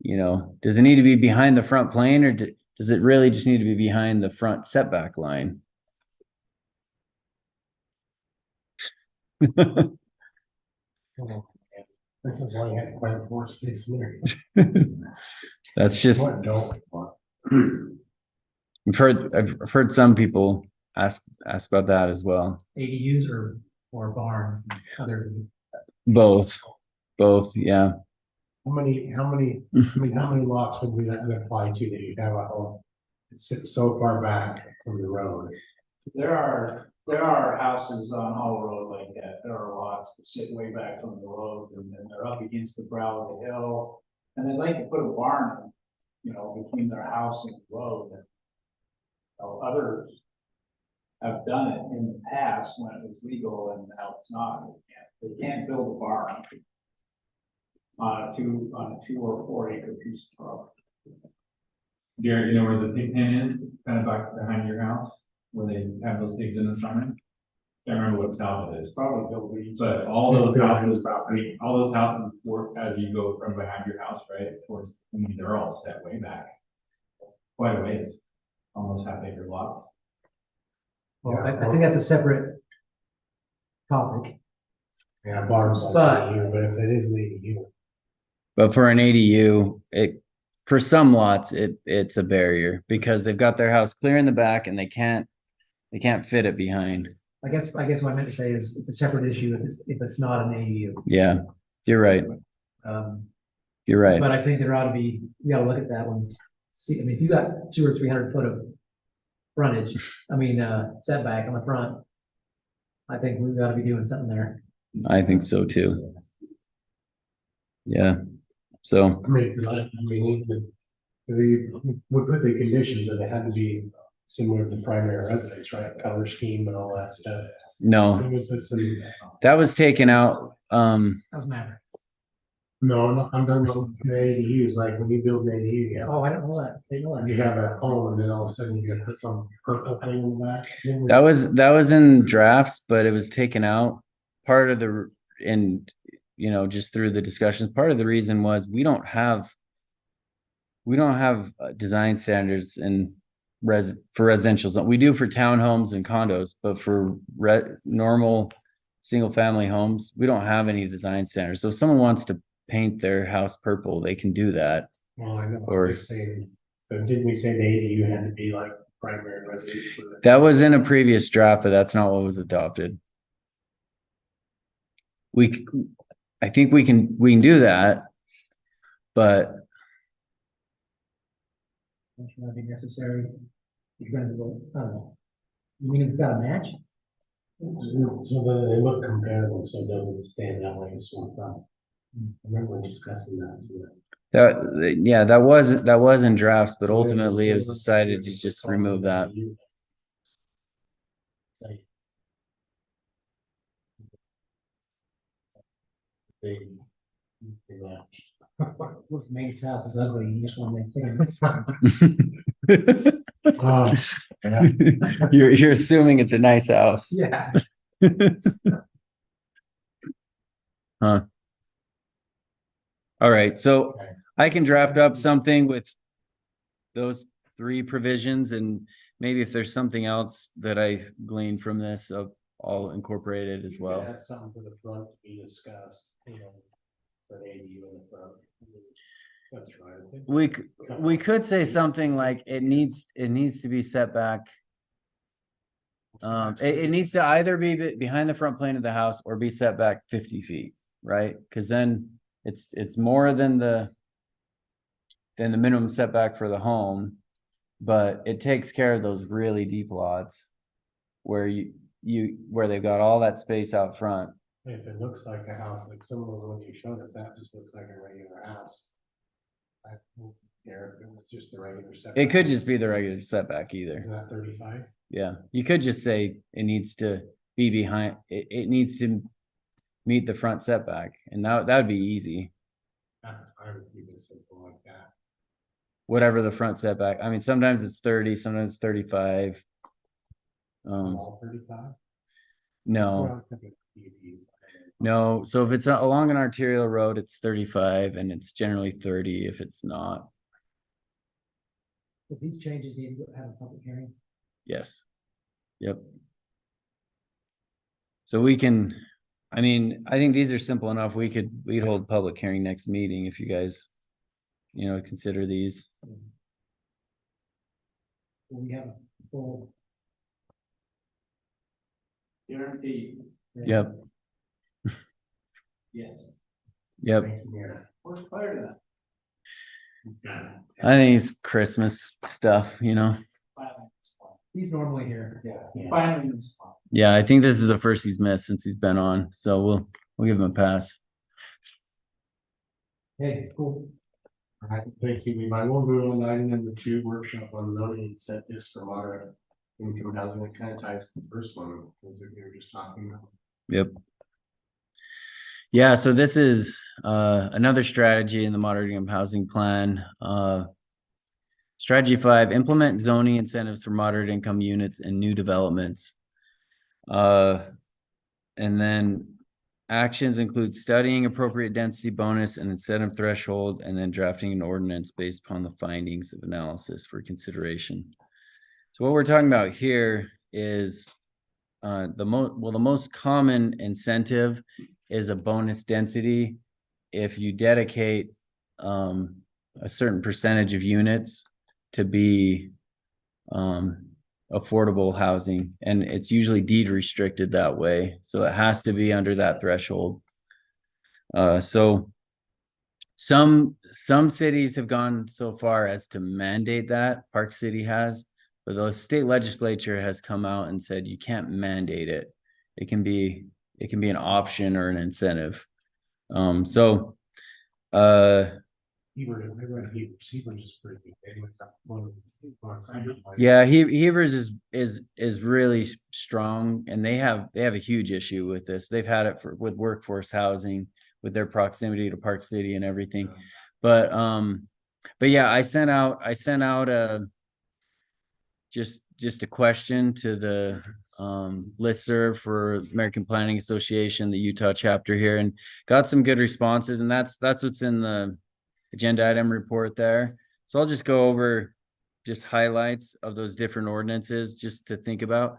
Does it need to be behind the front plane, or does it really just need to be behind the front setback line?
This is why you have quite a force space there.
That's just,
What don't we want?
I've heard some people ask about that as well.
ADUs or barns and other.
Both, yeah.
How many, I mean, how many lots would we apply to that you have a home? It sits so far back from the road.
There are houses on all road like that. There are lots that sit way back from the road and then they're up against the brow of the hill. And they'd like to put a barn, you know, between their house and the road. Others have done it in the past when it was legal and now it's not. They can't build a barn on a 2 or 4 acre piece of property.
Jared, you know where the pig pen is, kind of back behind your house, where they have those pigs in the summer? Can't remember what south it is,
Probably build these.
but all those houses, I mean, all those houses work as you go from behind your house, right, towards, I mean, they're all set way back. Quite a ways, almost half acre lots.
Well, I think that's a separate topic.
Yeah, barns like
But-
ADU, but if it is an ADU.
But for an ADU, for some lots, it's a barrier because they've got their house clear in the back and they can't fit it behind.
I guess what I meant to say is it's a separate issue if it's not an ADU.
Yeah, you're right.
Um,
You're right.
but I think there ought to be, we gotta look at that one. See, I mean, if you got 200 or 300 foot of frontage, setback on the front. I think we've gotta be doing something there.
I think so too. Yeah. So,
I mean, we put the conditions that it had to be similar to primary residence, right? Color scheme and all that stuff.
no,
We would put some-
that was taken out.
That was Maverick.
No, I'm talking about the ADUs, like when you build an ADU, yeah.
Oh, I don't know that. I didn't know that.
You have a home and then all of a sudden you gotta put some purple thing in the back.
That was in drafts, but it was taken out. Part of the, and just through the discussions, part of the reason was we don't have design standards and for residential zone. We do for townhomes and condos, but for normal single family homes, we don't have any design standards. So if someone wants to paint their house purple, they can do that.
Well, I know,
Or-
I'm just saying, but didn't we say the ADU had to be like primary residence? So that-
That was in a previous draft, but that's not what was adopted. I think we can do that, but
Which might be necessary. If you're gonna go, I don't know. You mean it's got a match?
So that they look comparable, so it doesn't stand out like a sore thumb. I remember discussing that, so that.
that was in drafts, but ultimately it was decided to just remove that.
They matched.
Look, Maine's house is ugly. You just want to
Oh, yeah.
You're assuming it's a nice house.
Yeah.
Huh. All right, so I can draft up something with those 3 provisions, and maybe if there's something else that I gleaned from this, I'll incorporate it as well.
That's something for the front to be discussed, for an ADU in the front. That's right. I think-
We could say something like it needs to be set back. It needs to either be behind the front plane of the house or be set back 50 feet, right? Cause then it's more than the minimum setback for the home. But it takes care of those really deep lots where where they've got all that space out front.
If it looks like a house, like some of the ones you showed us, that just looks like a regular house. I don't care if it was just the regular setback.
It could just be the regular setback either.
Isn't that 35?
Yeah, you could just say it needs to be behind, it needs to meet the front setback, and that would be easy.
I would keep it simple like that.
Whatever the front setback, I mean, sometimes it's 30, sometimes it's 35.
All 35?
No,
Well, I think it's PUDs.
no, so if it's along an arterial road, it's 35, and it's generally 30 if it's not.
If these changes need to have a public hearing.
Yes. Yep. So we can I mean, I think these are simple enough. We'd hold public hearing next meeting if you guys, consider these.
We have a full.
Guaranteed,
Yep,
yes.
yep.
Thank you, Mayor.
What's part of that?
I think it's Christmas stuff,
He's normally here.
Finally, this spot.
Yeah, I think this is the first he's missed since he's been on, so we'll give him a pass.
Hey, cool.
All right, thank you, Levi. We'll move on to item number 2, workshop on zoning incentives for moderate income housing. It kind of ties to the first one, as we were just talking about.
Yep. Yeah, so this is another strategy in the moderate income housing plan. Strategy 5, implement zoning incentives for moderate income units and new developments. And then actions include studying appropriate density bonus and incentive threshold, and then drafting an ordinance based upon the findings of analysis for consideration. So what we're talking about here is the most common incentive is a bonus density. If you dedicate a certain percentage of units to be affordable housing, and it's usually deed restricted that way, so it has to be under that threshold. So some cities have gone so far as to mandate that. Park City has, but the state legislature has come out and said you can't mandate it. It can be an option or an incentive.
Hebert is pretty good. They went up one of
Yeah, Hebers is really strong, and they have a huge issue with this. They've had it with workforce housing, with their proximity to Park City and everything. But yeah, I sent out a just a question to the listserv for American Planning Association, the Utah chapter here, and got some good responses, and that's what's in the agenda item report there. So I'll just go over just highlights of those different ordinances just to think about.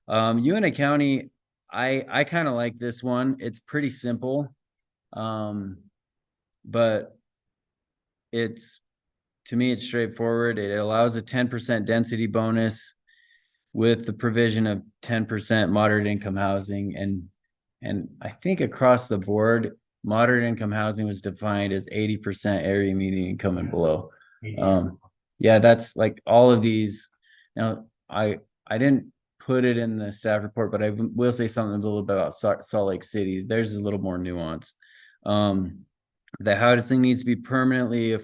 Uinta County, I kind of like this one. It's pretty simple. But to me, it's straightforward. It allows a 10% density bonus with the provision of 10% moderate income housing. And I think across the board, moderate income housing was defined as 80% area median income and below. Yeah, that's like all of these. Now, I didn't put it in the staff report, but I will say something a little bit about Salt Lake City. There's a little more nuance. The housing needs to be permanently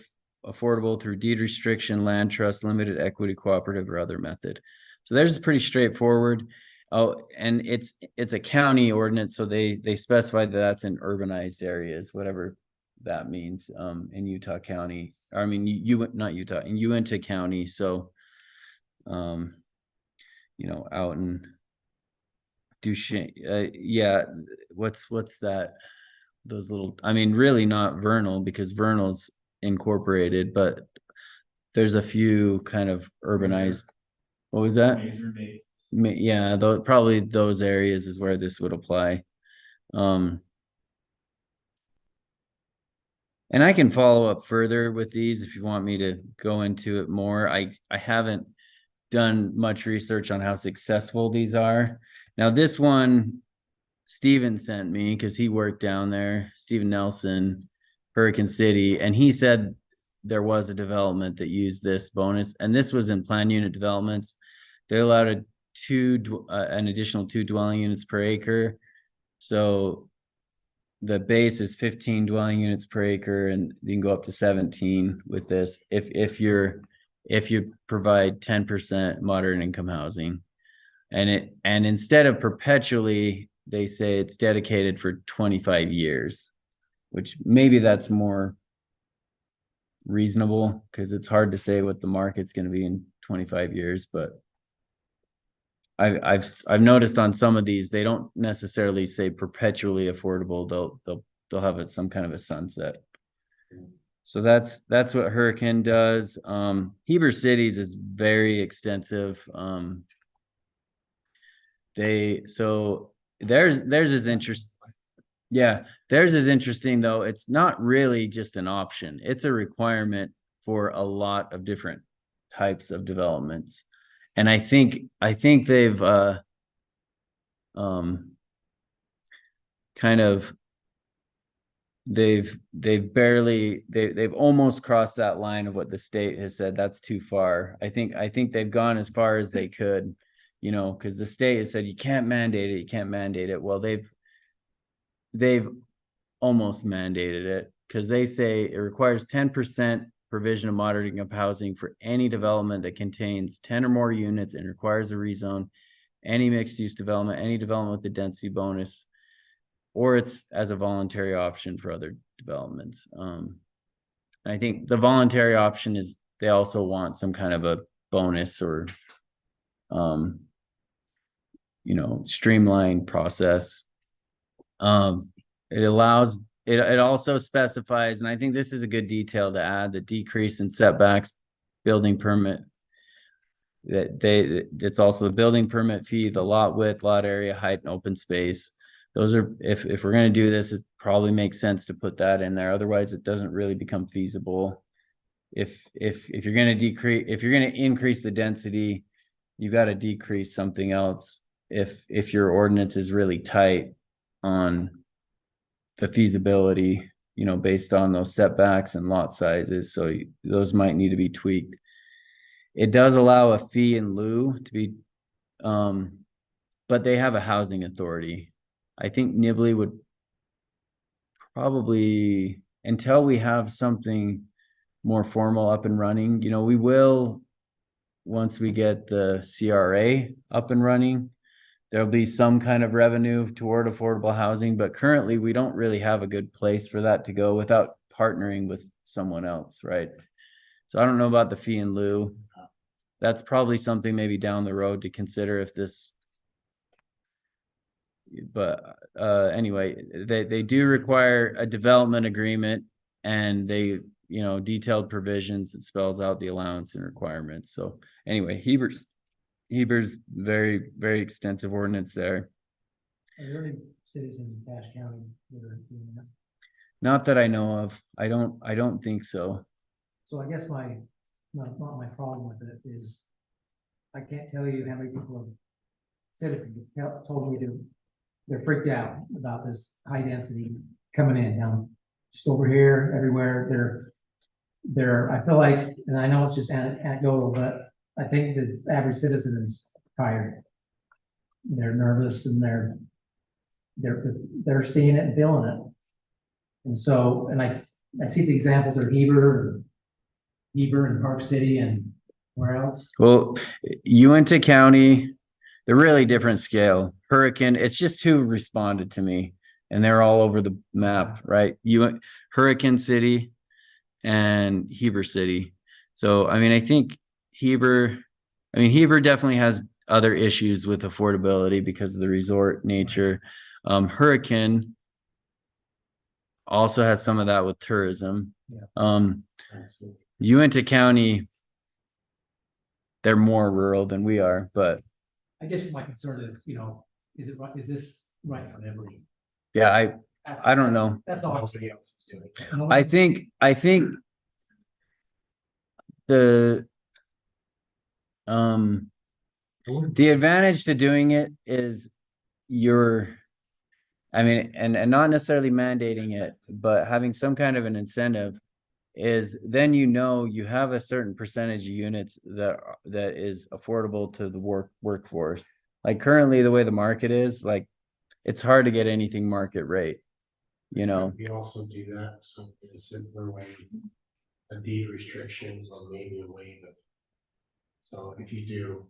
affordable through deed restriction, land trust, limited equity, cooperative, or other method. So there's pretty straightforward. Oh, and it's a county ordinance, so they specify that that's in urbanized areas, whatever that means, in Utah County. I mean, not Utah, in Uinta County. So, out in Duchesne, yeah, what's that? Those little, I mean, really not Vernal, because Vernal's incorporated, but there's a few kind of urbanized. What was that? Yeah, probably those areas is where this would apply. And I can follow up further with these if you want me to go into it more. I haven't done much research on how successful these are. Now, this one, Steven sent me because he worked down there, Steven Nelson, Hurricane City, and he said there was a development that used this bonus, and this was in plan unit developments. They allowed an additional 2 dwelling units per acre. So the base is 15 dwelling units per acre, and you can go up to 17 with this if you provide 10% moderate income housing. And instead of perpetually, they say it's dedicated for 25 years, which maybe that's more reasonable, because it's hard to say what the market's going to be in 25 years. But I've noticed on some of these, they don't necessarily say perpetually affordable. They'll have some kind of a sunset. So that's what Hurricane does. Heber Cities is very extensive. Theirs is interesting. Yeah, theirs is interesting though. It's not really just an option. It's a requirement for a lot of different types of developments. And I think they've um kind of they've almost crossed that line of what the state has said that's too far. I think they've gone as far as they could, because the state has said you can't mandate it. Well, they've almost mandated it because they say it requires 10% provision of moderate income housing for any development that contains 10 or more units and requires a rezone, any mixed use development, any development with the density bonus, or it's as a voluntary option for other developments. I think the voluntary option is they also want some kind of a bonus or streamlined process. It allows it also specifies, and I think this is a good detail to add, the decrease in setbacks, building permit. It's also the building permit fee, the lot width, lot area, height, and open space. Those are, if we're going to do this, it probably makes sense to put that in there. Otherwise, it doesn't really become feasible. If you're going to increase the density, you got to decrease something else. If your ordinance is really tight on the feasibility, based on those setbacks and lot sizes, so those might need to be tweaked. It does allow a fee in lieu to be, but they have a housing authority. I think Nibley would probably, until we have something more formal up and running, we will, once we get the CRA up and running, there'll be some kind of revenue toward affordable housing, but currently we don't really have a good place for that to go without partnering with someone else, right? So I don't know about the fee in lieu. That's probably something maybe down the road to consider if this, but anyway, they do require a development agreement, and they, detailed provisions that spells out the allowance and requirements. So anyway, Heber's very, very extensive ordinance there.
Are there any cities in Cache County that are doing that?
Not that I know of. I don't think so.
So I guess not my problem with it is, I can't tell you how many people have citizens have told me they're freaked out about this high density coming in down just over here, everywhere. I feel like, and I know it's just anecdotal, but I think that the average citizen is tired. They're nervous and they're seeing it and feeling it. And so, and I see the examples of Heber and Park City and where else?
Well, Uinta County, they're really different scale. Hurricane, it's just who responded to me, and they're all over the map, right? Hurricane City and Heber City. So, I mean, I think Heber definitely has other issues with affordability because of the resort nature. Hurricane also has some of that with tourism. Uinta County, they're more rural than we are, but
I guess my concern is, is this right for everybody?
yeah, I don't know.
That's all everybody else is doing.
I think the advantage to doing it is and not necessarily mandating it, but having some kind of an incentive is then you have a certain percentage of units that is affordable to the workforce. Like currently the way the market is, like it's hard to get anything market rate,
We also do that, so in a simpler way, a deed restriction or maybe a waiver. So if you do,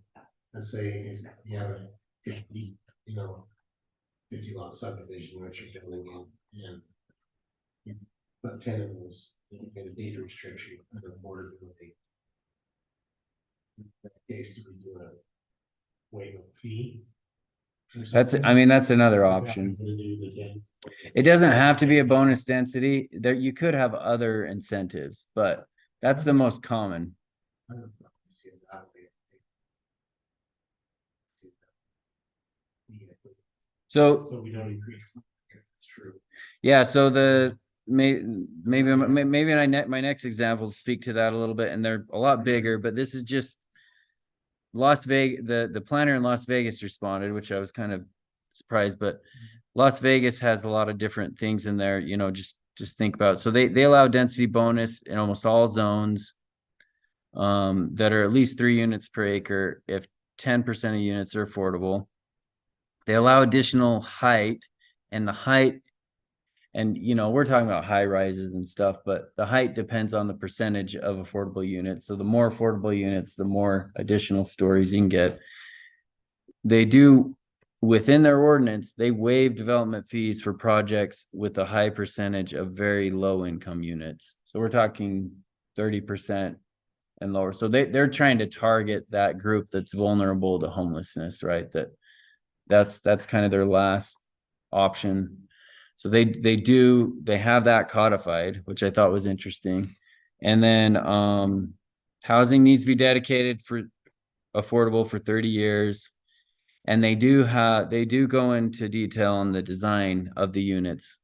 let's say if you have a 50 lot subdivision which you're building in, and you put 10 of those, you get a deed restriction under affordability. In that case, do we do a waive of fee?
that's another option. It doesn't have to be a bonus density. There, you could have other incentives, but that's the most common.
So we don't increase true.
Yeah, so maybe my next examples speak to that a little bit, and they're a lot bigger, but this is just Las Vegas, the planner in Las Vegas responded, which I was kind of surprised, but Las Vegas has a lot of different things in there, just think about it. So they allow density bonus in almost all zones that are at least 3 units per acre if 10% of units are affordable. They allow additional height, and the height, and we're talking about high rises and stuff, but the height depends on the percentage of affordable units. So the more affordable units, the more additional stories you can get. They do, within their ordinance, they waive development fees for projects with a high percentage of very low income units. So we're talking 30% and lower. So they're trying to target that group that's vulnerable to homelessness, right? That's kind of their last option. So they have that codified, which I thought was interesting. And then housing needs to be dedicated for affordable for 30 years. And they do go into detail on the design of the units,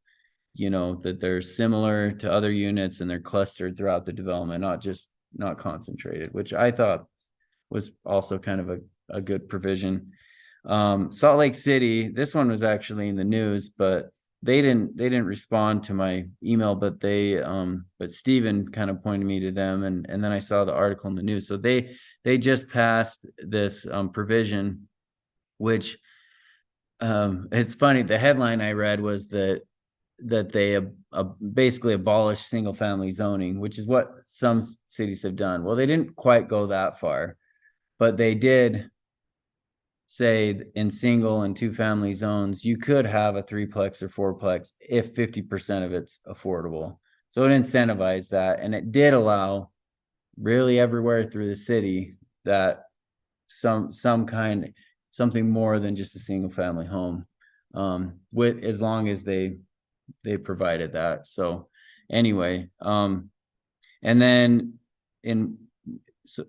that they're similar to other units and they're clustered throughout the development, not concentrated, which I thought was also kind of a good provision. Salt Lake City, this one was actually in the news, but they didn't respond to my email, but but Stephen kind of pointed me to them, and then I saw the article in the news. So they just passed this provision, which it's funny. The headline I read was that they basically abolished single family zoning, which is what some cities have done. Well, they didn't quite go that far, but they did say in single and 2 family zones, you could have a 3-plex or 4-plex if 50% of it's affordable. So it incentivized that, and it did allow really everywhere through the city that something more than just a single family home, with as long as they provided that. So anyway, and then in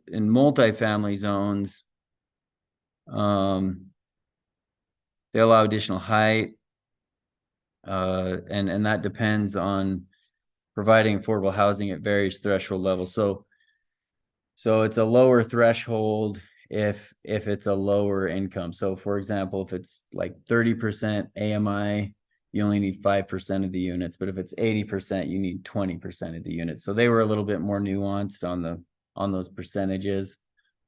multifamily zones, they allow additional height, and that depends on providing affordable housing at various threshold levels. So it's a lower threshold if it's a lower income. So for example, if it's like 30% AMI, you only need 5% of the units, but if it's 80%, you need 20% of the units. So they were a little bit more nuanced on those percentages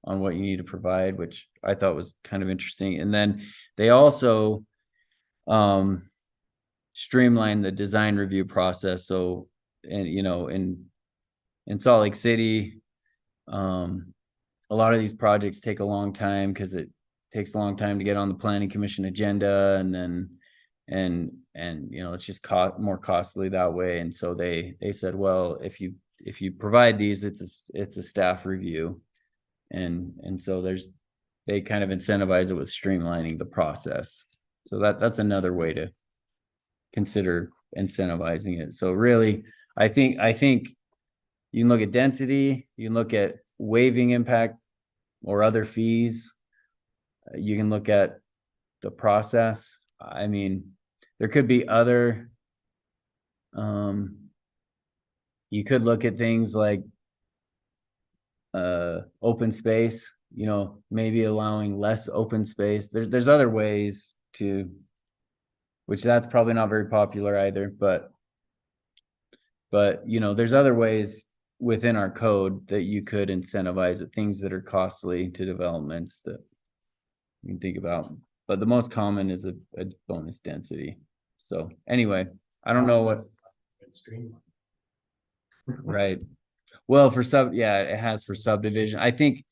on what you need to provide, which I thought was kind of interesting. And then they also streamline the design review process. So, and in Salt Lake City, a lot of these projects take a long time because it takes a long time to get on the planning commission agenda, and then it's just more costly that way. And so they said, well, if you provide these, it's a staff review. And so they kind of incentivize it with streamlining the process. So that's another way to consider incentivizing it. So really, I think you can look at density, you can look at waiving impact or other fees. You can look at the process. I mean, there could be other, you could look at things like open space, maybe allowing less open space. There's other ways to, which that's probably not very popular either, but there's other ways within our code that you could incentivize it, things that are costly to developments that you can think about. But the most common is a bonus density. So anyway, I don't know what. Right. Well, it has for subdivision. I think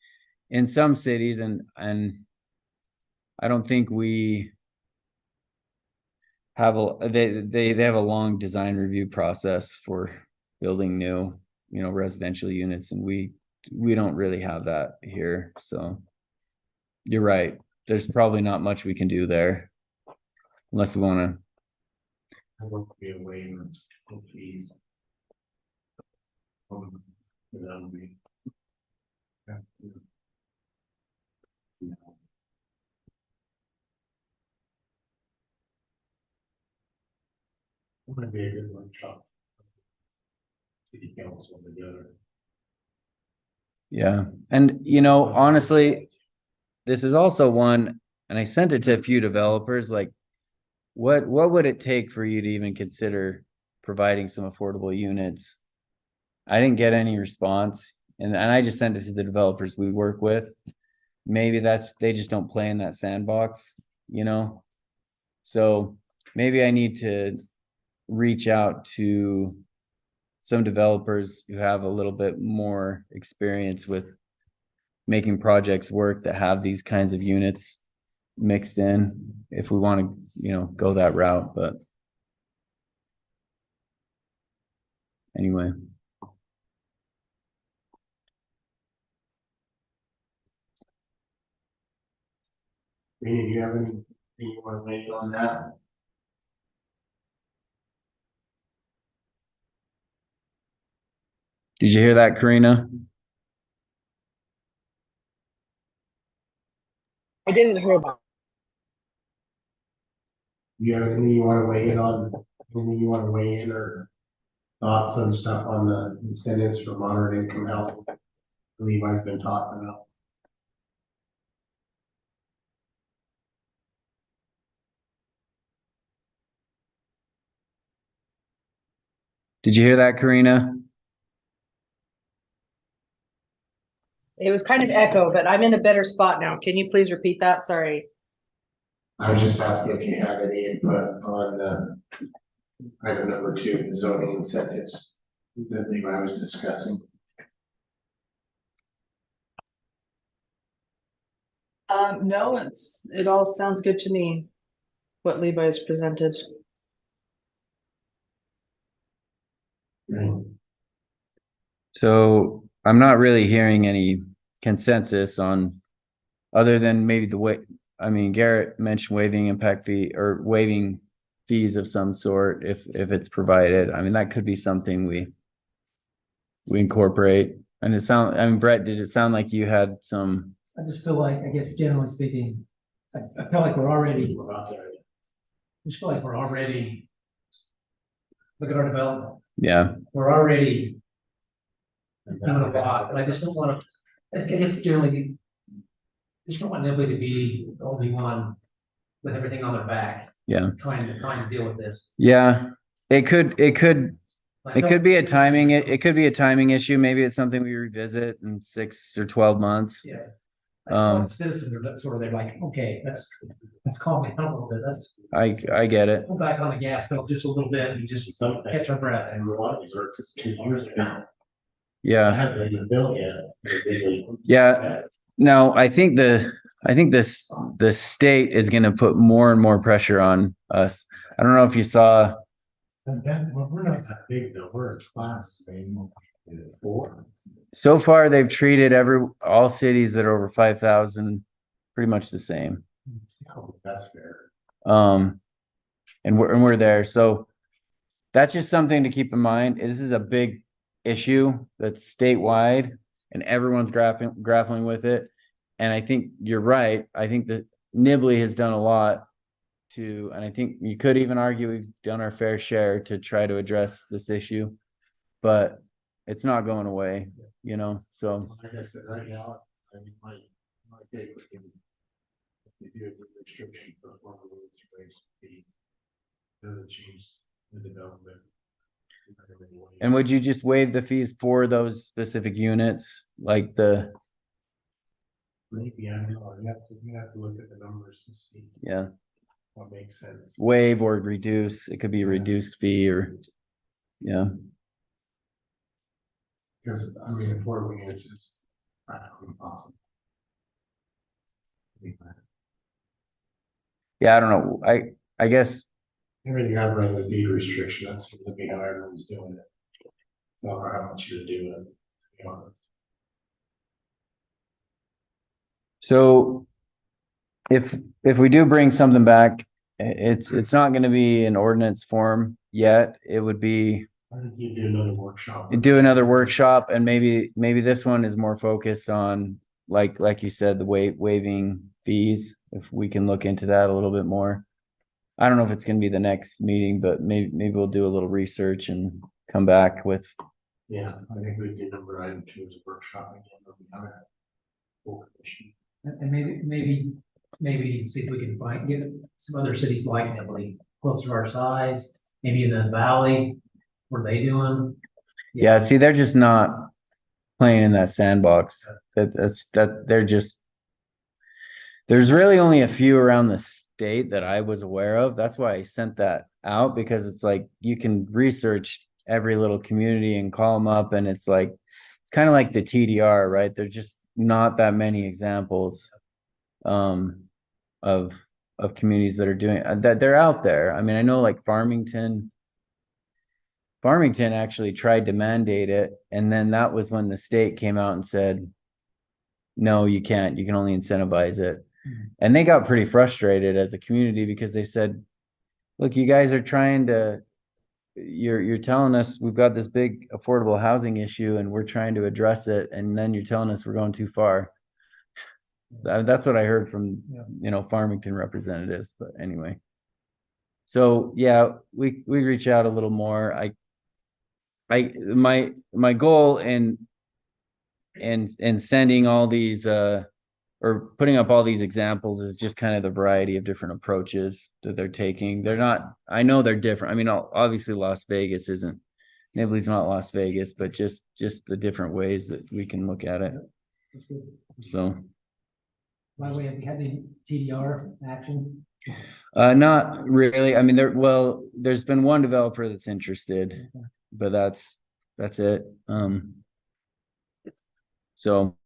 in some cities, and I don't think we have they have a long design review process for building new, residential units, and we don't really have that here. So you're right. There's probably not much we can do there unless we want to.
I want to be a waiver of fees. That'll be. Might be a good workshop. City council together.
Yeah, and you know, honestly, this is also one, and I sent it to a few developers, like, what would it take for you to even consider providing some affordable units? I didn't get any response, and I just sent it to the developers we work with. Maybe they just don't play in that sandbox, you know? So maybe I need to reach out to some developers who have a little bit more experience with making projects work that have these kinds of units mixed in, if we want to, you know, go that route, but anyway.
Rena, do you have anything you want to weigh in on that?
Did you hear that, Karina?
I didn't hear about.
Do you have anything you want to weigh in on, anything you want to weigh in or thoughts and stuff on the incentives for moderate income housing? Levi's been talking about.
Did you hear that, Karina?
It was kind of echo, but I'm in a better spot now. Can you please repeat that? Sorry.
I was just asking if you had any input on the item number 2, the zoning incentives that Levi was discussing.
No, it all sounds good to me. What Levi's presented.
Right.
So I'm not really hearing any consensus on, other than maybe the way, I mean, Garrett mentioned waiving impact fee or waiving fees of some sort if it's provided. I mean, that could be something we incorporate. And I mean, Brett, did it sound like you had some?
I just feel like, I guess generally speaking, I feel like we're already, just feel like we're already. Look at our development,
Yeah,
we're already doing a lot, but I just don't want to, I guess generally. Just don't want Nibley to be the only one with everything on their back,
yeah,
trying to deal with this.
yeah. It could be a timing,
It
it could be a timing issue. Maybe it's something we revisit in 6 or 12 months.
Yeah. I just want the citizens are sort of, they're like, okay, let's calm down a little bit, let's
I get it.
pull back on the gas pedal just a little bit and just catch our breath.
And a lot of these are 2 years ago. I
Yeah,
haven't even built yet.
yeah. Now, I think the state is going to put more and more pressure on us. I don't know if you saw.
Well, we're not that big though, we're a class, 4.
So far, they've treated all cities that are over 5,000 pretty much the same.
Oh, that's fair.
And we're there. So that's just something to keep in mind. This is a big issue that's statewide, and everyone's grappling with it. And I think you're right. I think that Nibley has done a lot to, and I think you could even argue we've done our fair share to try to address this issue, but it's not going away, you know, so.
Like I said, right now, I mean, my take would be, if you do a restriction for formal roads, raise fee, doesn't change the development.
And would you just waive the fees for those specific units, like the?
Maybe, I don't know, you have to look at the numbers to see.
Yeah.
What makes sense.
Waive or reduce, it could be a reduced fee or, yeah.
Because, I mean, affordable units is practically impossible.
Yeah, I don't know, I guess,
Everything I've read was deed restriction, that seems to be how everyone's doing it. Not how much you're doing, you know.
so. If we do bring something back, it's not gonna be an ordinance form yet, it would be.
I think you do another workshop.
Do another workshop, and maybe this one is more focused on, like you said, the waiving fees, if we can look into that a little bit more. I don't know if it's gonna be the next meeting, but maybe we'll do a little research and come back with,
Yeah, I think we do number item 2 as a workshop again, but we haven't had full commission.
And maybe see if we can get some other cities like Nibley, closer to our size, maybe in the valley, what are they doing?
yeah, see, they're just not playing in that sandbox. They're just. There's really only a few around the state that I was aware of. That's why I sent that out, because it's like you can research every little community and call them up, and it's like it's kind of like the TDR, right? There's just not that many examples of communities that are doing that. They're out there. I mean, I know like Farmington actually tried to mandate it, and then that was when the state came out and said, no, you can't. You can only incentivize it. And they got pretty frustrated as a community because they said, look, you guys are trying to, you're telling us we've got this big affordable housing issue and we're trying to address it, and then you're telling us we're going too far. That's what I heard from, Farmington representatives, but anyway. So yeah, we reach out a little more. My goal in sending all these or putting up all these examples is just kind of the variety of different approaches that they're taking. They're not, I know they're different. I mean, obviously Las Vegas isn't, Nibley's not Las Vegas, but just the different ways that we can look at it.
That's good.
So.
By the way, have you had any TDR action?
Not really. I mean, there's been one developer that's interested, but that's it. So